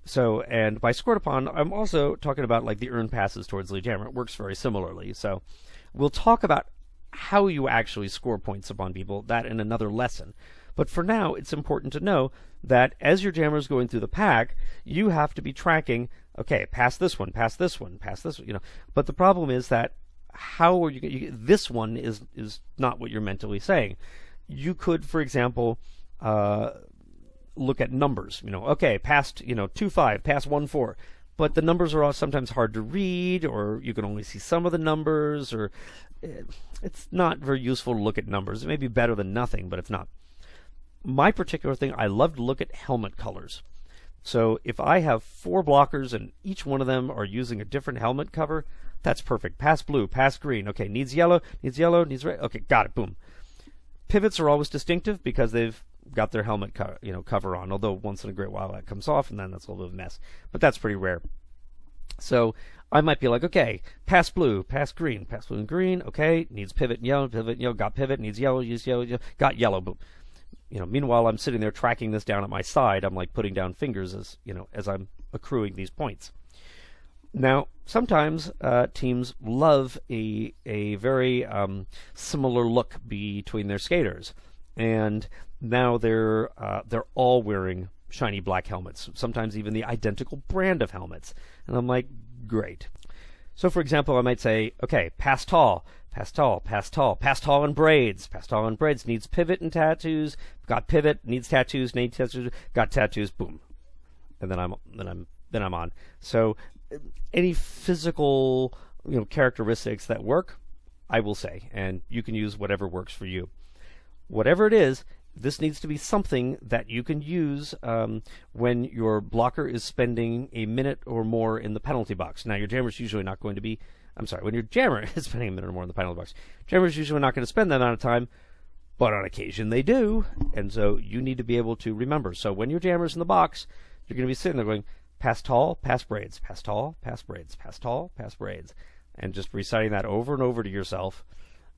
So, and by scored upon, I'm also talking about like the earned passes towards the jammer. It works very similarly. So we'll talk about how you actually score points upon people, that in another lesson. But for now, it's important to know that as your jammer is going through the pack, you have to be tracking, okay, pass this one, pass this one, pass this one, But the problem is that how are this one is not what you're mentally saying. You could, for example, look at numbers. Okay, past 2-5, past 1-4, but the numbers are all sometimes hard to read, or you can only see some of the numbers, or it's not very useful to look at numbers. It may be better than nothing, but it's not. My particular thing, I love to look at helmet colors. So if I have 4 blockers and each one of them are using a different helmet cover, that's perfect. Pass blue, pass green. Okay, needs yellow, needs red. Okay, got it. Boom. Pivots are always distinctive because they've got their helmet cover on, although once in a great while that comes off, and then that's a little bit of a mess. But that's pretty rare. So I might be like, okay, pass blue, pass green, pass blue and green. Okay, needs pivot and yellow, got pivot, needs yellow, use yellow, got yellow, boom. Meanwhile, I'm sitting there tracking this down at my side. I'm like putting down fingers as I'm accruing these points. Now, sometimes teams love a very similar look between their skaters, and now they're all wearing shiny black helmets. Sometimes even the identical brand of helmets, and I'm like, great. So, for example, I might say, okay, pass tall, pass tall, pass tall, pass tall and braids, pass tall and braids, needs pivot and tattoos, got pivot, needs tattoos, got tattoos, boom, and then I'm on. So any physical characteristics that work, I will say, and you can use whatever works for you. Whatever it is, this needs to be something that you can use when your blocker is spending a minute or more in the penalty box. Now, your jammer's usually not going to be, when your jammer is spending a minute or more in the penalty box, jammer's usually not going to spend that amount of time, but on occasion they do, and so you need to be able to remember. So when your jammer's in the box, you're going to be sitting there going, pass tall, pass braids, pass tall, pass braids, pass tall, pass braids, and just reciting that over and over to yourself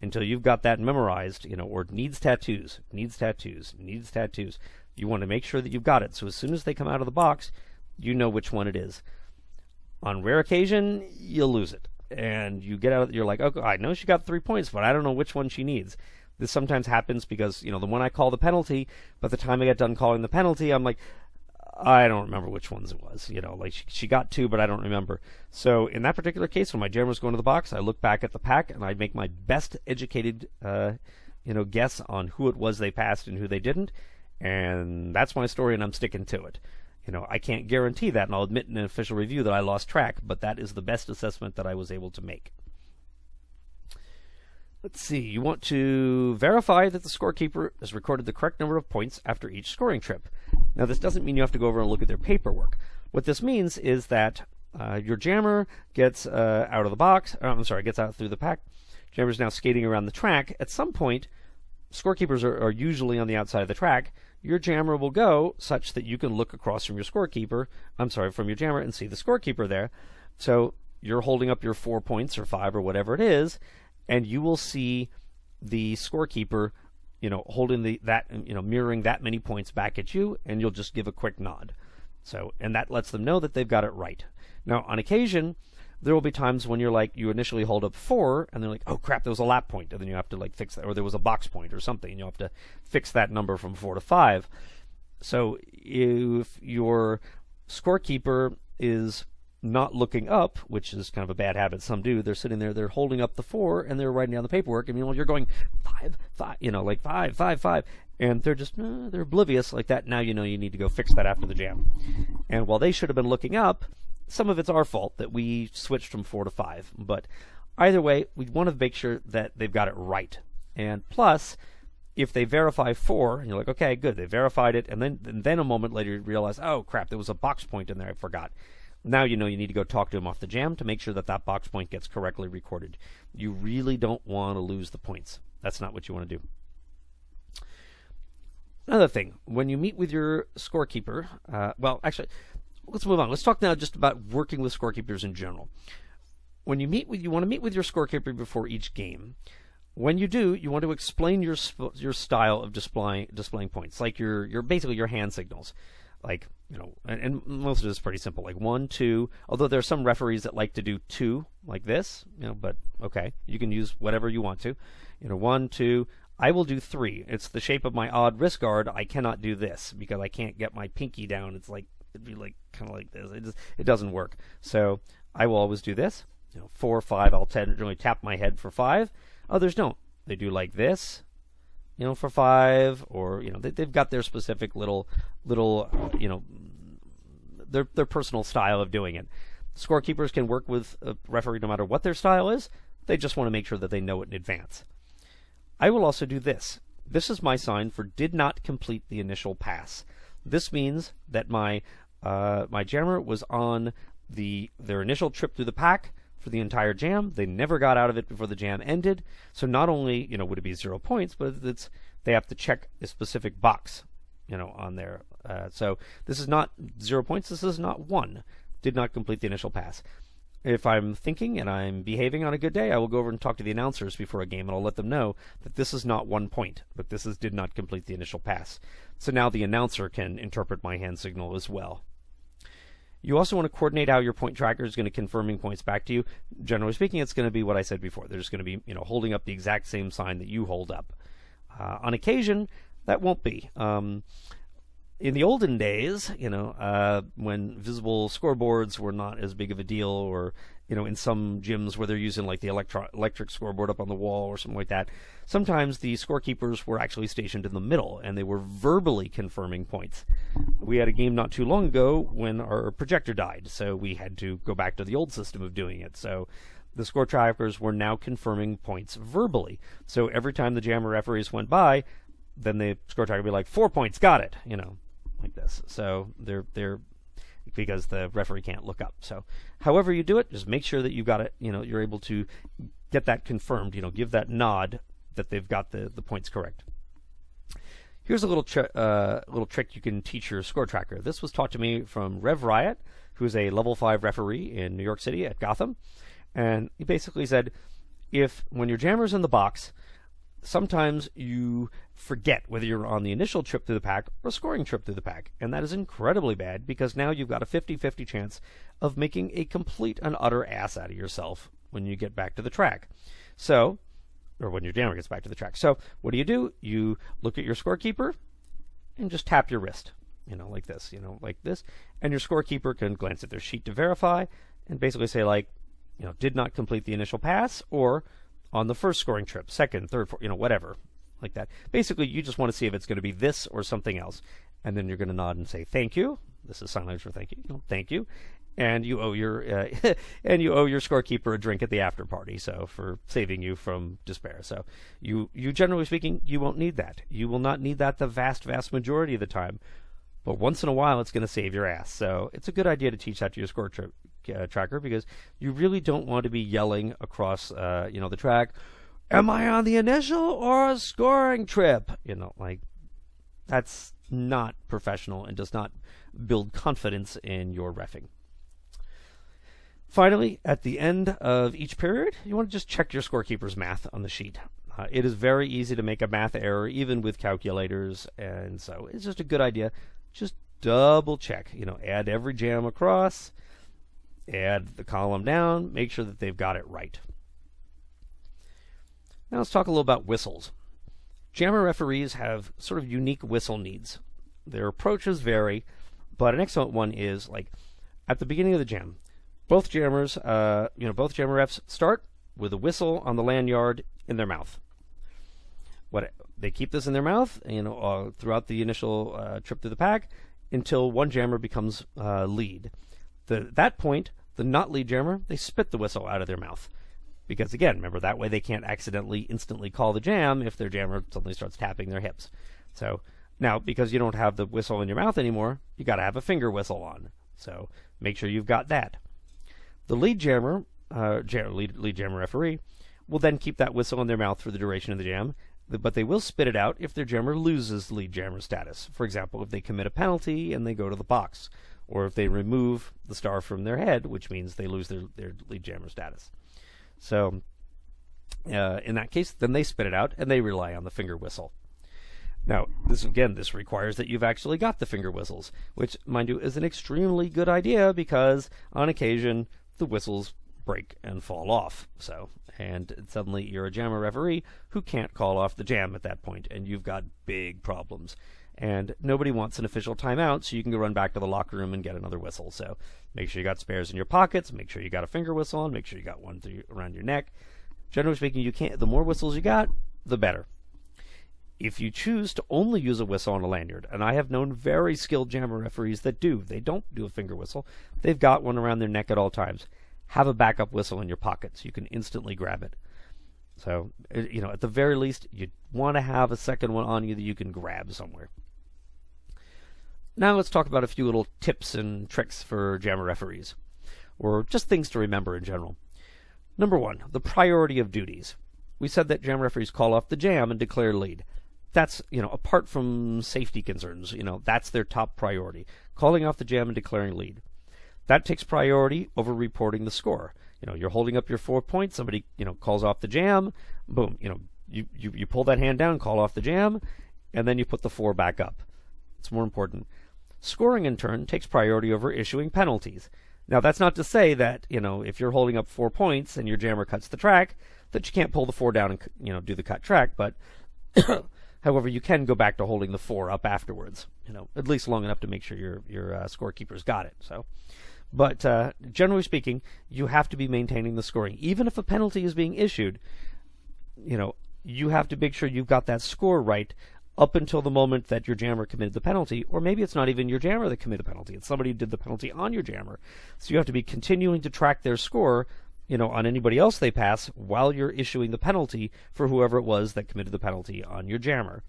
until you've got that memorized, or needs tattoos, needs tattoos, needs tattoos. You want to make sure that you've got it, so as soon as they come out of the box, you know which one it is. On rare occasion, you'll lose it, and you get out, you're like, okay, I know she got 3 points, but I don't know which one she needs. This sometimes happens because, the one I call the penalty, by the time I get done calling the penalty, I'm like, I don't remember which ones it was. She got 2, but I don't remember. So in that particular case, when my jammer's going to the box, I look back at the pack and I make my best educated, guess on who it was they passed and who they didn't. And that's my story, and I'm sticking to it. I can't guarantee that, and I'll admit in an official review that I lost track, but that is the best assessment that I was able to make. Let's see, you want to verify that the scorekeeper has recorded the correct number of points after each scoring trip. Now, this doesn't mean you have to go over and look at their paperwork. What this means is that your jammer gets out of the box, gets out through the pack. Jammer's now skating around the track. At some point, scorekeepers are usually on the outside of the track. Your jammer will go such that you can look across from your from your jammer and see the scorekeeper there. So you're holding up your 4 points or 5 or whatever it is, and you will see the scorekeeper, holding mirroring that many points back at you, and you'll just give a quick nod. So, and that lets them know that they've got it right. Now, on occasion, there will be times when you initially hold up 4, and they're like, oh crap, there was a lap point, and then you have to fix that, or there was a box point or something, and you'll have to fix that number from 4 to 5. So if your scorekeeper is not looking up, which is kind of a bad habit some do, they're sitting there, they're holding up the 4, and they're writing down the paperwork, and you're going 5, 5, 5, 5, 5, and they're just they're oblivious like that. Now you know you need to go fix that after the jam. And while they should have been looking up, some of it's our fault that we switched from 4 to 5. But either way, we want to make sure that they've got it right. And plus, if they verify 4, and you're like, okay, good, they verified it, and then a moment later you realize, oh crap, there was a box point in there, I forgot. Now you know you need to go talk to them off the jam to make sure that that box point gets correctly recorded. You really don't want to lose the points. That's not what you want to do. Another thing, when you meet with your scorekeeper, well, actually, let's move on. Let's talk now just about working with scorekeepers in general. When you want to meet with your scorekeeper before each game. When you do, you want to explain your style of displaying points, like basically your hand signals, like and most of it is pretty simple, like 1, 2. Although there are some referees that like to do 2, like this, but okay, you can use whatever you want to, 1, 2. I will do 3. It's the shape of my odd wrist guard. I cannot do this because I can't get my pinky down. It'd be like kind of like this. It doesn't work. So I will always do this. 4, 5. I'll generally tap my head for 5. Others don't. They do like this, for 5, or they've got their specific little their personal style of doing it. Scorekeepers can work with a referee no matter what their style is. They just want to make sure that they know it in advance. I will also do this. This is my sign for did not complete the initial pass. This means that my jammer was on their initial trip through the pack for the entire jam. They never got out of it before the jam ended. So not only would it be 0 points, but they have to check a specific box on there. So this is not 0 points. This is not 1. Did not complete the initial pass. If I'm thinking and I'm behaving on a good day, I will go over and talk to the announcers before a game, and I'll let them know that this is not 1 point, but this did not complete the initial pass. So now the announcer can interpret my hand signal as well. You also want to coordinate how your point tracker is going to confirming points back to you. Generally speaking, it's going to be what I said before. They're just going to be, holding up the exact same sign that you hold up. On occasion, that won't be. In the olden days, when visible scoreboards were not as big of a deal, or in some gyms where they're using like the electric scoreboard up on the wall or something like that, sometimes the scorekeepers were actually stationed in the middle and they were verbally confirming points. We had a game not too long ago when our projector died, so we had to go back to the old system of doing it. So the score trackers were now confirming points verbally. So every time the jammer referees went by, then the score tracker would be like, 4 points, got it, like this. So they're because the referee can't look up. So however you do it, just make sure that you got it, you're able to get that confirmed, give that nod that they've got the points correct. Here's a little trick you can teach your score tracker. This was taught to me from Rev Riot, who's a level 5 referee in New York City at Gotham. And he basically said, when your jammer's in the box, sometimes you forget whether you're on the initial trip through the pack or a scoring trip through the pack. And that is incredibly bad because now you've got a 50-50 chance of making a complete and utter ass out of yourself when you get back to the track. So, or when your jammer gets back to the track. So what do? You look at your scorekeeper and just tap your wrist, like this, like this. And your scorekeeper can glance at their sheet to verify and basically say like, did not complete the initial pass, or on the first scoring trip, second, third, fourth, whatever, like that. Basically, you just want to see if it's going to be this or something else, and then you're going to nod and say thank you. This is sign language for thank you. Thank you, and you owe your scorekeeper a drink at the after party. So for saving you from despair. So you generally speaking, you won't need that. You will not need that the vast majority of the time, but once in a while, it's going to save your ass. So it's a good idea to teach that to your score tracker, because you really don't want to be yelling across the track, am I on the initial or a scoring trip? Like that's not professional and does not build confidence in your reffing. Finally, at the end of each period, you want to just check your scorekeeper's math on the sheet. It is very easy to make a math error even with calculators, and so it's just a good idea. Just double check, add every jam across, add the column down, make sure that they've got it right. Now let's talk a little about whistles. Jammer referees have sort of unique whistle needs. Their approaches vary, but an excellent one is like at the beginning of the jam, both jammer refs start with a whistle on the lanyard in their mouth. they keep this in their mouth, throughout the initial trip through the pack until one jammer becomes lead. At that point, the not lead jammer, they spit the whistle out of their mouth. Because again, remember, that way they can't accidentally instantly call the jam if their jammer suddenly starts tapping their hips. So now, because you don't have the whistle in your mouth anymore, you got to have a finger whistle on. So make sure you've got that. The lead jammer, lead jammer referee, will then keep that whistle in their mouth for the duration of the jam, but they will spit it out if their jammer loses lead jammer status. For example, if they commit a penalty and they go to the box, or if they remove the star from their head, which means they lose their lead jammer status. So in that case, then they spit it out and they rely on the finger whistle. Now, this requires that you've actually got the finger whistles, which, mind you, is an extremely good idea because on occasion the whistles break and fall off. And suddenly you're a jammer referee who can't call off the jam at that point, and you've got big problems. And nobody wants an official timeout, so you can go run back to the locker room and get another whistle. So make sure you got spares in your pockets, make sure you got a finger whistle on, make sure you got one around your neck. Generally speaking, the more whistles you got, the better. If you choose to only use a whistle on a lanyard, and I have known very skilled jammer referees that they don't do a finger whistle, they've got one around their neck at all times. Have a backup whistle in your pocket so you can instantly grab it. So, at the very least, you want to have a second one on you that you can grab somewhere. Now let's talk about a few little tips and tricks for jammer referees, or just things to remember in general. Number 1, the priority of duties. We said that jammer referees call off the jam and declare lead. That's, apart from safety concerns, that's their top priority, calling off the jam and declaring lead. That takes priority over reporting the score. You're holding up your 4 points, somebody, calls off the jam, boom, you pull that hand down, call off the jam, and then you put the 4 back up. It's more important. Scoring, in turn, takes priority over issuing penalties. Now, that's not to say that, if you're holding up 4 points and your jammer cuts the track, that you can't pull the 4 down and, do the cut track, but however, you can go back to holding the 4 up afterwards, at least long enough to make sure your scorekeepers got it. But generally speaking, you have to be maintaining the scoring. Even if a penalty is being issued, you have to make sure you've got that score right up until the moment that your jammer committed the penalty, or maybe it's not even your jammer that committed the penalty. It's somebody who did the penalty on your jammer. So you have to be continuing to track their score, on anybody else they pass while you're issuing the penalty for whoever it was that committed the penalty on your jammer.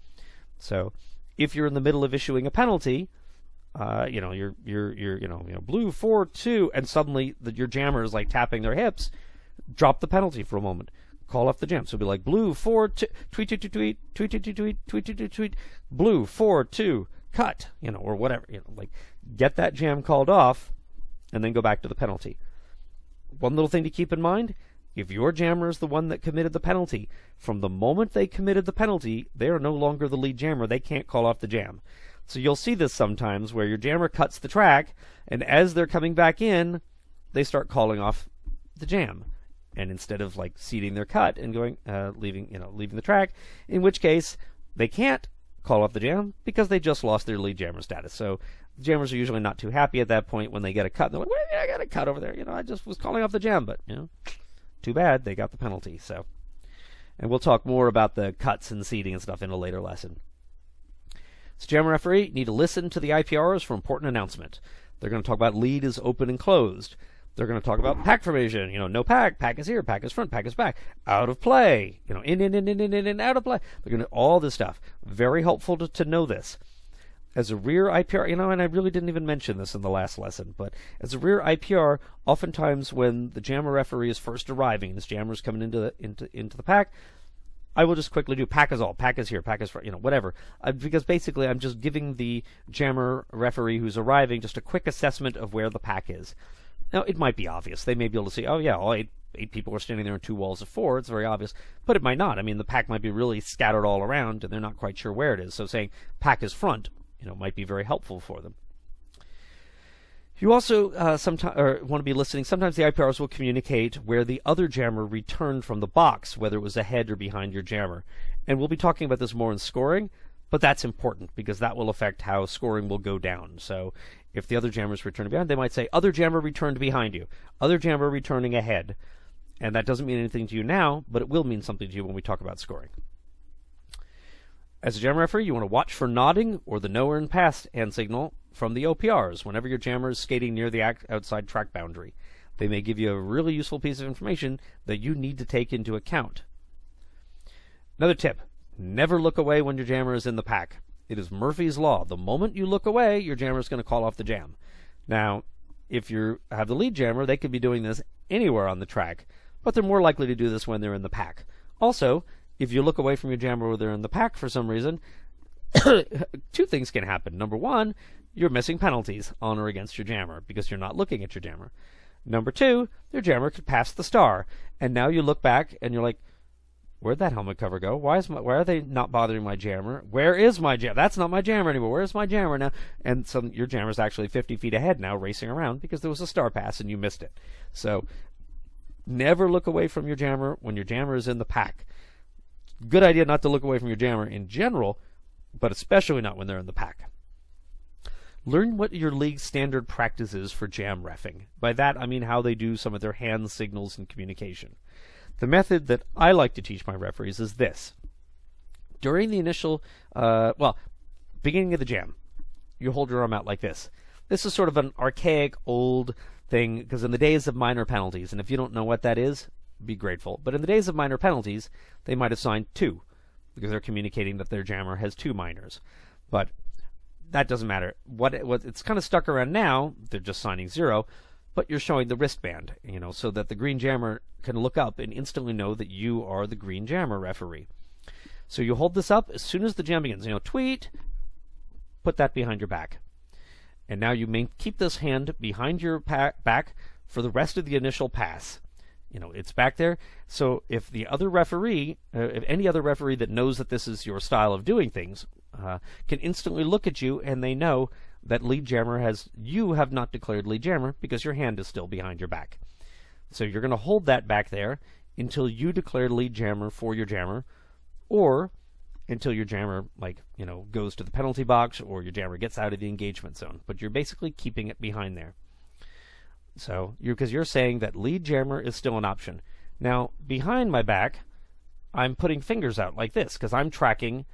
So if you're in the middle of issuing a penalty, you're blue 4-2, and suddenly your jammer is like tapping their hips, drop the penalty for a moment. Call off the jam. So it'll be like blue 4-2, tweet, tweet, tweet, tweet, tweet, tweet, tweet, tweet, tweet, tweet, tweet, blue 4-2, cut, or whatever. Get that jam called off, and then go back to the penalty. One little thing to keep in mind: if your jammer is the one that committed the penalty, from the moment they committed the penalty, they are no longer the lead jammer. They can't call off the jam. So you'll see this sometimes where your jammer cuts the track, and as they're coming back in, they start calling off the jam. And instead of seating their cut and going, leaving the track, in which case they can't call off the jam because they just lost their lead jammer status. So jammers are usually not too happy at that point when they get a cut. They're like, well, I got a cut over there. I just was calling off the jam, but too bad they got the penalty. So, and we'll talk more about the cuts and seating and stuff in a later lesson. So jammer referee need to listen to the IPRs for important announcement. They're going to talk about lead is open and closed. They're going to talk about pack formation. No pack. Pack is here. Pack is front. Pack is back. Out of play. In, out of play. They're going to all this stuff. Very helpful to know this. As a rear IPR, and I really didn't even mention this in the last lesson, but as a rear IPR, oftentimes when the jammer referee is first arriving, this jammer is coming into the pack, I will just quickly do pack is all. Pack is here. Pack is front. Whatever. Because basically, I'm just giving the jammer referee who's arriving just a quick assessment of where the pack is. Now, it might be obvious. They may be able to see, oh, yeah, all eight people are standing there in 2 walls of 4. It's very obvious. But it might not. I mean, the pack might be really scattered all around, and they're not quite sure where it is. So saying pack is front, might be very helpful for them. You also want to be listening. Sometimes the IPRs will communicate where the other jammer returned from the box, whether it was ahead or behind your jammer. And we'll be talking about this more in scoring, but that's important because that will affect how scoring will go down. So if the other jammers return behind, they might say, other jammer returned behind you, other jammer returning ahead. And that doesn't mean anything to you now, but it will mean something to you when we talk about scoring. As a jam referee, you want to watch for nodding or the no earned pass hand signal from the OPRs whenever your jammer is skating near the outside track boundary. They may give you a really useful piece of information that you need to take into account. Another tip, never look away when your jammer is in the pack. It is Murphy's Law. The moment you look away, your jammer is going to call off the jam. Now, if you have the lead jammer, they could be doing this anywhere on the track, but they're more likely to do this when they're in the pack. Also, if you look away from your jammer when they're in the pack for some reason, two things can happen. Number one, you're missing penalties on or against your jammer because you're not looking at your jammer. Number two, your jammer could pass the star, and now you look back and you're like, where'd that helmet cover go? Why are they not bothering my jammer? Where is my jammer? That's not my jammer anymore. Where's my jammer now? And your jammer's actually 50 feet ahead now, racing around because there was a star pass and you missed it. So never look away from your jammer when your jammer is in the pack. Good idea not to look away from your jammer in general, but especially not when they're in the pack. Learn what your league's standard practice is for jam reffing. By that, I mean how they do some of their hand signals and communication. The method that I like to teach my referees is this. During the initial, beginning of the jam, you hold your arm out like this. This is sort of an archaic, old thing, because in the days of minor penalties, and if you don't know what that is, be grateful. But in the days of minor penalties, they might assign 2, because they're communicating that their jammer has 2 minors. But that doesn't matter. What it's kind of stuck around now, they're just signing 0, but you're showing the wristband, so that the green jammer can look up and instantly know that you are the green jammer referee. So you hold this up as soon as the jam begins. Tweet, put that behind your back. And now you keep this hand behind your back for the rest of the initial pass. It's back there. So if the other referee, if any other referee that knows that this is your style of doing things, can instantly look at you and they know that lead jammer you have not declared lead jammer because your hand is still behind your back. So you're going to hold that back there until you declare lead jammer for your jammer, or until your jammer goes to the penalty box or your jammer gets out of the engagement zone. But you're basically keeping it behind there. So because you're saying that lead jammer is still an option. Now behind my back, I'm putting fingers out like this because I'm tracking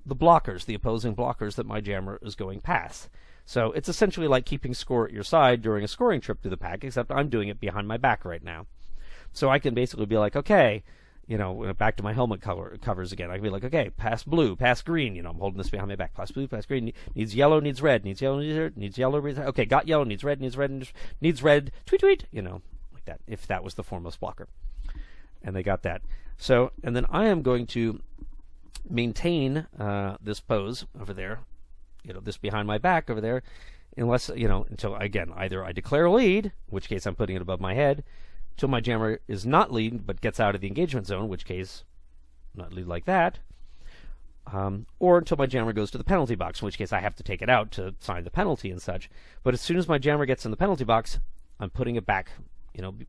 the blockers, the opposing blockers that my jammer is going past. So it's essentially like keeping score at your side during a scoring trip through the pack, except I'm doing it behind my back right now. So I can basically be like, okay, back to my helmet covers again. I can be like, okay, pass blue, pass green. I'm holding this behind my back. Pass blue, pass green. Needs yellow, needs red. Needs yellow, needs red. Needs yellow, okay, got yellow, needs red, needs red, needs red. Tweet, tweet. Like that, if that was the foremost blocker. And they got that. So, and then I am going to maintain this pose over there, this behind my back over there, unless, until, again, either I declare lead, in which case I'm putting it above my head, till my jammer is not lead but gets out of the engagement zone, in which case not lead like that, or until my jammer goes to the penalty box, in which case I have to take it out to sign the penalty and such. But as soon as my jammer gets in the penalty box, I'm putting it back,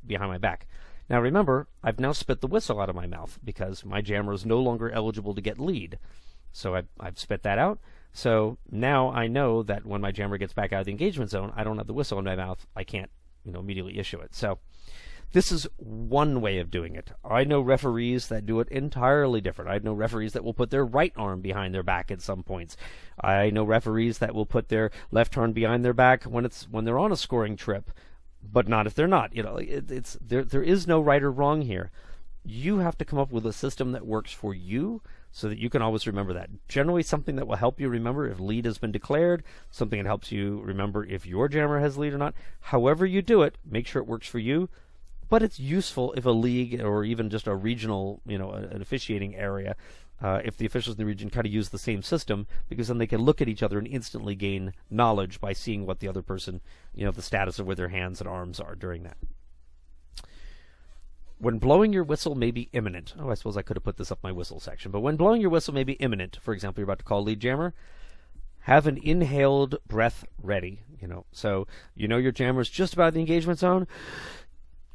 behind my back. Now remember, I've now spit the whistle out of my mouth because my jammer is no longer eligible to get lead. So I've spit that out. So now I know that when my jammer gets back out of the engagement zone, I don't have the whistle in my mouth. I can't, immediately issue it. So this is one way of doing it. I know referees that do it entirely different. I know referees that will put their right arm behind their back at some points. I know referees that will put their left arm behind their back when they're on a scoring trip, but not if they're not. There is no right or wrong here. You have to come up with a system that works for you so that you can always remember that. Generally something that will help you remember if lead has been declared, something that helps you remember if your jammer has lead or not. However you do it, make sure it works for you. But it's useful if a league or even just a regional, an officiating area, if the officials in the region kind of use the same system, because then they can look at each other and instantly gain knowledge by seeing what the other person, the status of where their hands and arms are during that. When blowing your whistle may be imminent. Oh, I suppose I could have put this up my whistle section. But when blowing your whistle may be imminent, for example, you're about to call lead jammer, have an inhaled breath ready. So your jammer is just about the engagement zone,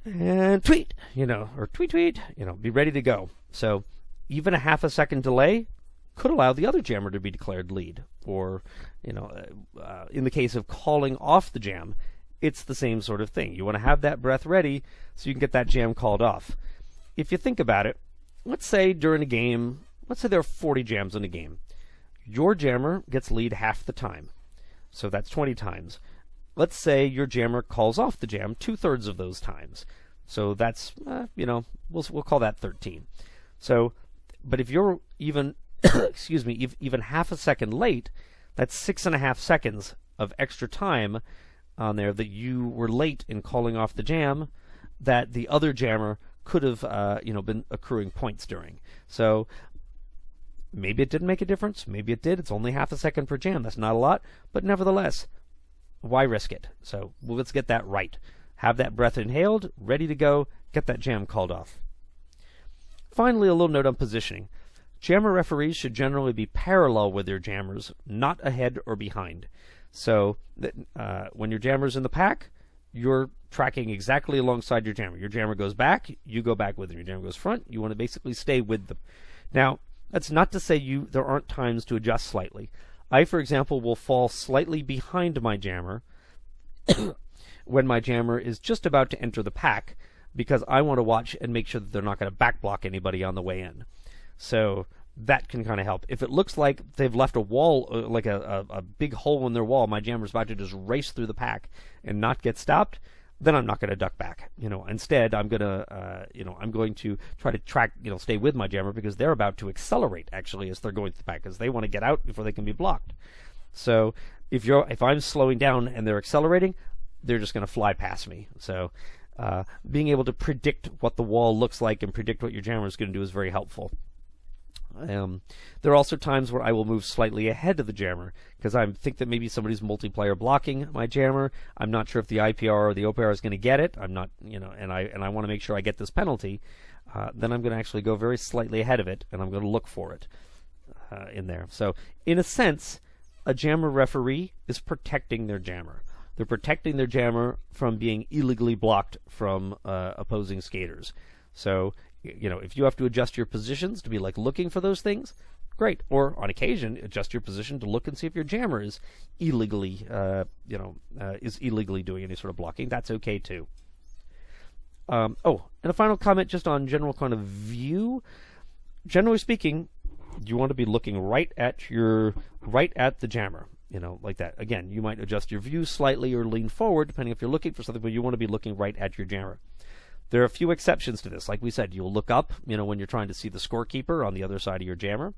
and tweet, or tweet, be ready to go. So even a half a second delay could allow the other jammer to be declared lead. Or, in the case of calling off the jam, it's the same sort of thing. You want to have that breath ready so you can get that jam called off. If you think about it, let's say during a game, let's say there are 40 jams in a game. your jammer gets lead half the time. So that's 20 times. Let's say your jammer calls off the jam 2/3 of those times. So that's, we'll call that 13. So, but if you're even, excuse me, even half a second late, that's 6.5 seconds of extra time on there that you were late in calling off the jam that the other jammer could have, been accruing points during. So maybe it didn't make a difference. Maybe it did. It's only half a second per jam. That's not a lot, but nevertheless, why risk it? So let's get that right. Have that breath inhaled, ready to go, get that jam called off. Finally, a little note on positioning. Jammer referees should generally be parallel with their jammers, not ahead or behind. So when your jammer's in the pack, you're tracking exactly alongside your jammer. Your jammer goes back, you go back with him. Your jammer goes front, you want to basically stay with them. Now, that's not to say there aren't times to adjust slightly. I, for example, will fall slightly behind my jammer when my jammer is just about to enter the pack, because I want to watch and make sure that they're not going to back block anybody on the way in. So that can kind of help. If it looks like they've left a wall, like a big hole in their wall, my jammer's about to just race through the pack and not get stopped, then I'm not going to duck back. Instead, I'm going to try to stay with my jammer, because they're about to accelerate actually as they're going through the pack, because they want to get out before they can be blocked. So if I'm slowing down and they're accelerating, they're just going to fly past me. So being able to predict what the wall looks like and predict what your jammer is going to do is very helpful. There are also times where I will move slightly ahead of the jammer, because I think that maybe somebody's multiplayer blocking my jammer. I'm not sure if the IPR or the OPR is going to get it. I'm not, and I want to make sure I get this penalty. Then I'm going to actually go very slightly ahead of it, and I'm going to look for it in there. So, in a sense, a jammer referee is protecting their jammer. They're protecting their jammer from being illegally blocked from opposing skaters. So, if you have to adjust your positions to be like looking for those things, great. Or on occasion, adjust your position to look and see if your jammer is illegally, doing any sort of blocking. That's okay too. And a final comment just on general kind of view. Generally speaking, you want to be looking right at the jammer. Like that. Again, you might adjust your view slightly or lean forward, depending if you're looking for something, but you want to be looking right at your jammer. There are a few exceptions to this. Like we said, you'll look up, when you're trying to see the scorekeeper on the other side of your jammer.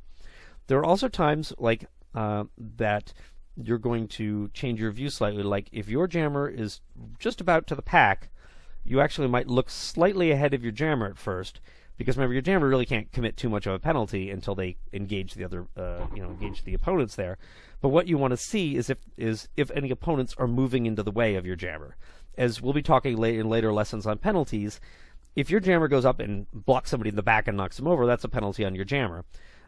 There are also times like that you're going to change your view slightly. Like if your jammer is just about to the pack, you actually might look slightly ahead of your jammer at first, because remember, your jammer really can't commit too much of a penalty until they engage the other, engage the opponents there. But what you want to see is if any opponents are moving into the way of your jammer. As we'll be talking in later lessons on penalties, if your jammer goes up and blocks somebody in the back and knocks them over, that's a penalty on your jammer.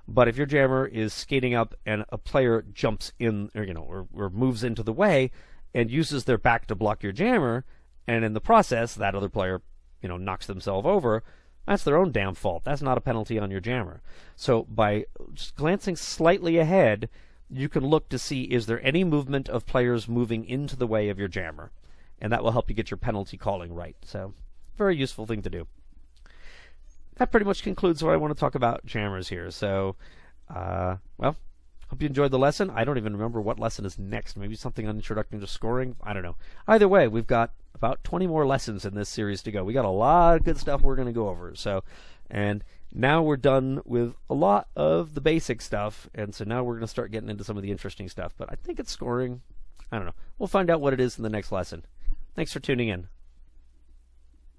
But if your jammer is skating up and a player jumps in, or moves into the way and uses their back to block your jammer, and in the process that other player, knocks themselves over, that's their own damn fault. That's not a penalty on your jammer. So by just glancing slightly ahead, you can look to see, is there any movement of players moving into the way of your jammer? And that will help you get your penalty calling right. So, very useful thing to do. That pretty much concludes what I want to talk about jammers here. So, hope you enjoyed the lesson. I don't even remember what lesson is next. Maybe something on introduction to scoring. I don't know. Either way, we've got about 20 more lessons in this series to go. We got a lot of good stuff we're going to go over. So, and now we're done with a lot of the basic stuff. And so now we're going to start getting into some of the interesting stuff. But I think it's scoring. I don't know. We'll find out what it is in the next lesson. Thanks for tuning in.